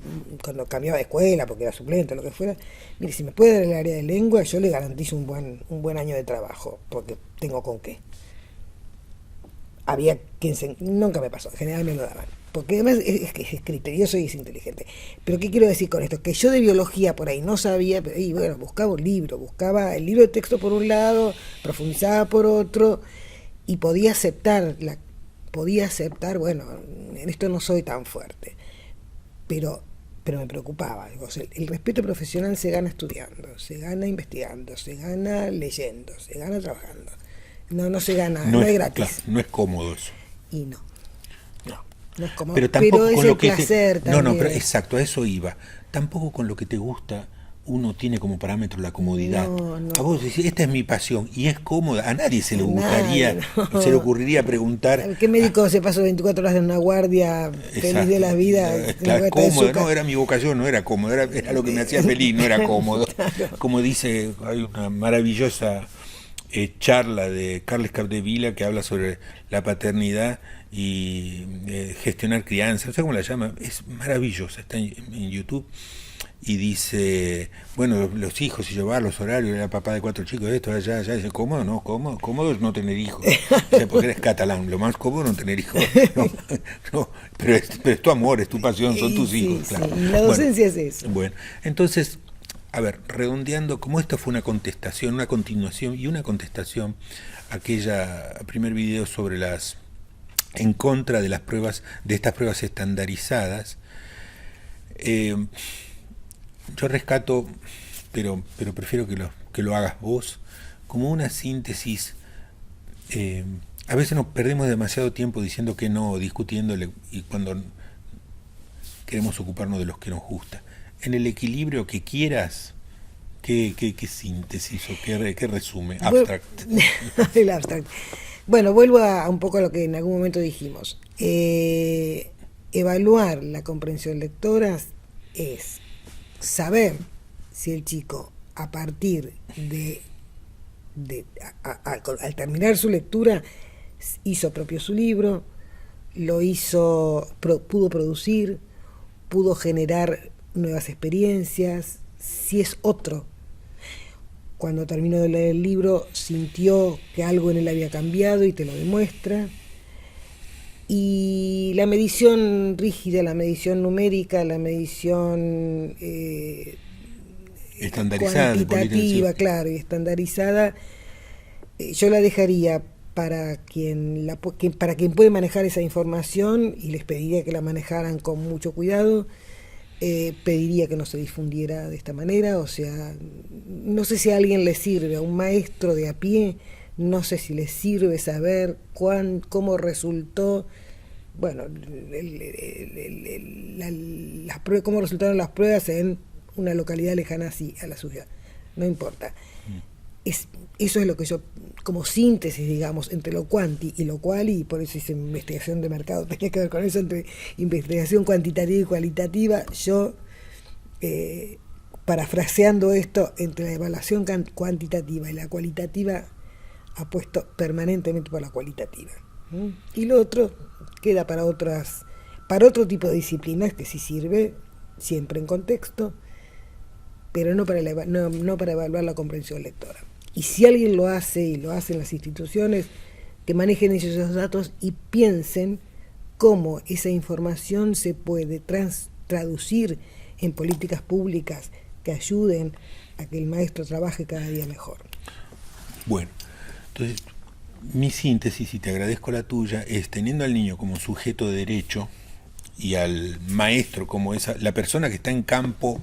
cuando cambiaba de escuela, porque era suplente o lo que fuera, mire, si me puede dar el área de lengua, yo le garantizo un buen año de trabajo, porque tengo con qué. Había quien nunca me pasó, en general me lo daban, porque además es criterioso y es inteligente. Pero ¿qué quiero decir con esto? Que yo de biología por ahí no sabía, pero bueno, buscaba un libro, buscaba el libro de texto por un lado, profundizaba por otro, y podía aceptar, bueno, en esto no soy tan fuerte, pero me preocupaba. Digo, el respeto profesional se gana estudiando, se gana investigando, se gana leyendo, se gana trabajando. No se gana, no es gratis. Claro, no es cómodo eso. Y no es cómodo. Pero tampoco pero con es lo que placer también. No, pero exacto, a eso iba. Tampoco con lo que te gusta uno tiene como parámetro la comodidad. No. A vos decís, esta es mi pasión, y es cómoda. A nadie se le gustaría, se le ocurriría preguntar. ¿Qué médico se pasó 24 horas en una guardia feliz de la vida? Está cómodo, no, era mi vocación, no era cómodo, era lo que me hacía feliz, no era cómodo. Claro. Como dice, hay una maravillosa charla de Carles Capdevila que habla sobre la paternidad y gestionar crianza, no sé cómo la llama, es maravillosa, está en YouTube. Y dice, bueno, los hijos y llevar los horarios, era papá de 4 chicos, esto, allá, dice, ¿cómodo? No, cómodo es no tener hijos. O sea, porque eres catalán, lo más cómodo es no tener hijos. Pero es tu amor, es tu pasión, son tus hijos. Sí, claro. sí. La docencia es eso. Bueno, entonces, a ver, redondeando, como esto fue una contestación, una continuación y una contestación a aquella primer video sobre en contra de las pruebas, de estas pruebas estandarizadas, yo rescato, pero prefiero que lo hagas vos, como una síntesis. A veces nos perdemos demasiado tiempo diciendo que no, discutiéndole, y cuando queremos ocuparnos de los que nos gusta. En el equilibrio que quieras, ¿qué síntesis o qué resume? Abstract. El abstract. Bueno, vuelvo a un poco a lo que en algún momento dijimos. Evaluar la comprensión lectora es saber si el chico, a partir al terminar su lectura, hizo propio su libro, pudo producir, pudo generar nuevas experiencias, si es otro. Cuando terminó de leer el libro, sintió que algo en él había cambiado y te lo demuestra. Y la medición rígida, la medición numérica, la medición estandarizada, cuantitativa, claro, y estandarizada, yo la dejaría para quien puede manejar esa información, y les pediría que la manejaran con mucho cuidado. Pediría que no se difundiera de esta manera, o sea, no sé si a alguien le sirve, a un maestro de a pie, no sé si le sirve saber cómo resultó, bueno, cómo resultaron las pruebas en una localidad lejana a la suya, no importa. Eso es lo que yo, como síntesis, digamos, entre lo cuanti y lo quali, y por eso hice investigación de mercado, tenía que ver con eso, entre investigación cuantitativa y cualitativa. Yo, parafraseando esto, entre la evaluación cuantitativa y la cualitativa, apuesto permanentemente por la cualitativa. Y lo otro queda para otro tipo de disciplinas que sí sirve, siempre en contexto, pero no para evaluar la comprensión lectora. Y si alguien lo hace, y lo hacen las instituciones, que manejen ellos esos datos y piensen cómo esa información se puede traducir en políticas públicas que ayuden a que el maestro trabaje cada día mejor. Bueno, entonces mi síntesis, y te agradezco la tuya, es teniendo al niño como sujeto de derecho y al maestro como la persona que está en campo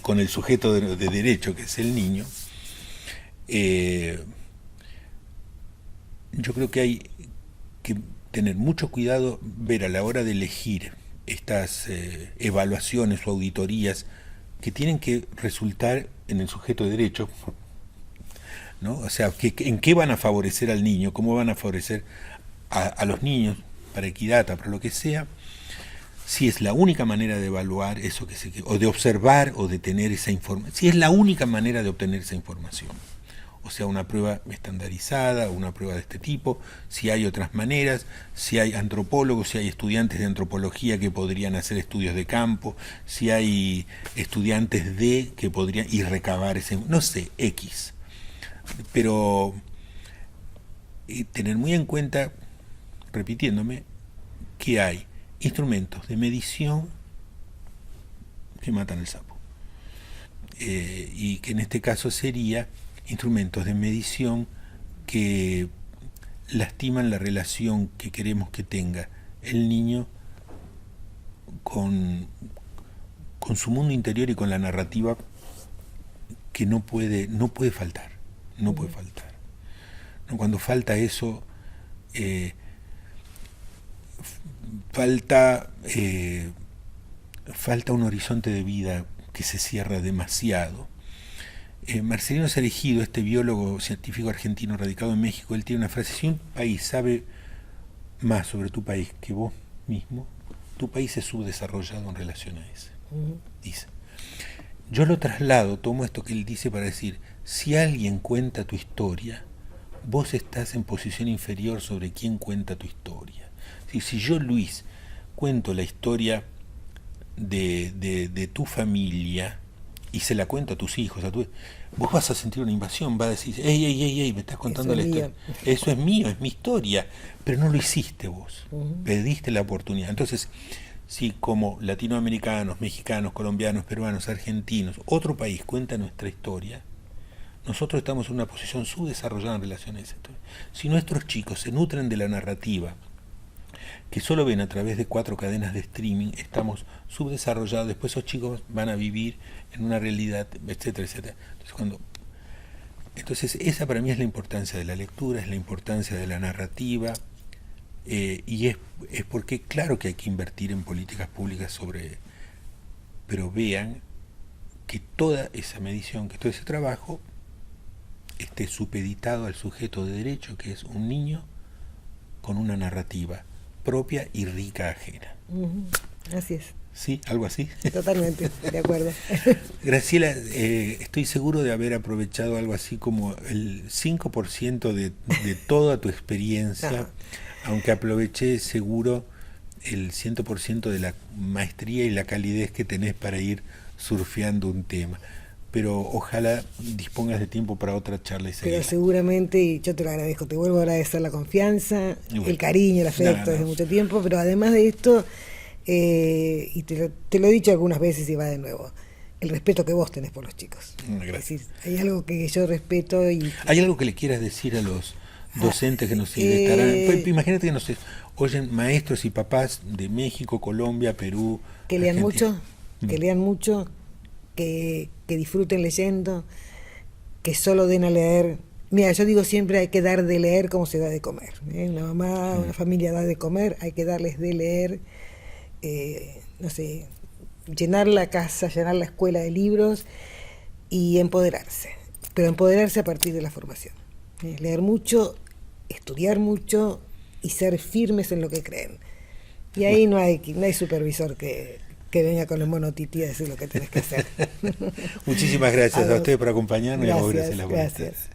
con el sujeto de derecho, que es el niño. Yo creo que hay que tener mucho cuidado, ver a la hora de elegir estas evaluaciones o auditorías que tienen que resultar en el sujeto de derecho, ¿no? O sea, en qué van a favorecer al niño, cómo van a favorecer a los niños, para equidad, para lo que sea, si es la única manera de evaluar eso o de observar o de tener esa información, si es la única manera de obtener esa información. O sea, una prueba estandarizada, una prueba de este tipo, si hay otras maneras, si hay antropólogos, si hay estudiantes de antropología que podrían hacer estudios de campo, si hay estudiantes que podrían ir recabar no sé, X. Pero tener muy en cuenta, repitiéndome, que hay instrumentos de medición que matan el sapo. Y que en este caso sería instrumentos de medición que lastiman la relación que queremos que tenga el niño con su mundo interior y con la narrativa, que no puede faltar. No puede faltar. Cuando falta eso, falta un horizonte de vida que se cierra demasiado. Marcelino Cereijido, este biólogo científico argentino radicado en México, él tiene una frase: si un país sabe más sobre tu país que vos mismo, tu país es subdesarrollado en relación a ese. Dice. Yo lo traslado, tomo esto que él dice para decir: si alguien cuenta tu historia, vos estás en posición inferior sobre quien cuenta tu historia. Si yo, Luis, cuento la historia de tu familia y se la cuento a tus hijos, vos vas a sentir una invasión, vas a decir: ey, me estás contando la historia. Eso es mío, es mi historia, pero no lo hiciste vos, perdiste la oportunidad. Entonces, si como latinoamericanos, mexicanos, colombianos, peruanos, argentinos, otro país cuenta nuestra historia, nosotros estamos en una posición subdesarrollada en relación a esa historia. Si nuestros chicos se nutren de la narrativa que solo ven a través de 4 cadenas de streaming, estamos subdesarrollados. Después esos chicos van a vivir en una realidad, etcétera, etcétera. Entonces esa para mí es la importancia de la lectura, es la importancia de la narrativa, y es porque claro que hay que invertir en políticas públicas pero vean que toda esa medición, que todo ese trabajo esté supeditado al sujeto de derecho, que es un niño con una narrativa propia y rica ajena. Así es. ¿Sí? ¿Algo así? Totalmente, de acuerdo. Graciela, estoy seguro de haber aprovechado algo así como el 5% de toda tu experiencia, aunque aproveché seguro el 100% de la maestría y la calidez que tenés para ir surfeando un tema. Pero ojalá dispongas de tiempo para otra charla y seguirla. Pero seguramente, y yo te lo agradezco, te vuelvo a agradecer la confianza, el cariño, el afecto desde mucho tiempo, pero además de esto, y te lo he dicho algunas veces y va de nuevo, el respeto que vos tenés por los chicos. Gracias. Es decir, hay algo que yo respeto y... ¿Hay algo que le quieras decir a los docentes que nos estarán? Imagínate que nos oyen maestros y papás de México, Colombia, Perú, que lean mucho, que disfruten leyendo, que solo den a leer. Mira, yo digo siempre, hay que dar de leer como se da de comer. Una mamá, una familia da de comer, hay que darles de leer, no sé, llenar la casa, llenar la escuela de libros y empoderarse, pero empoderarse a partir de la formación. Leer mucho, estudiar mucho y ser firmes en lo que creen. Y ahí no hay supervisor que venga con el monotití a decir lo que tenés que hacer. Muchísimas gracias a ustedes por acompañarnos y a vos gracias. Gracias.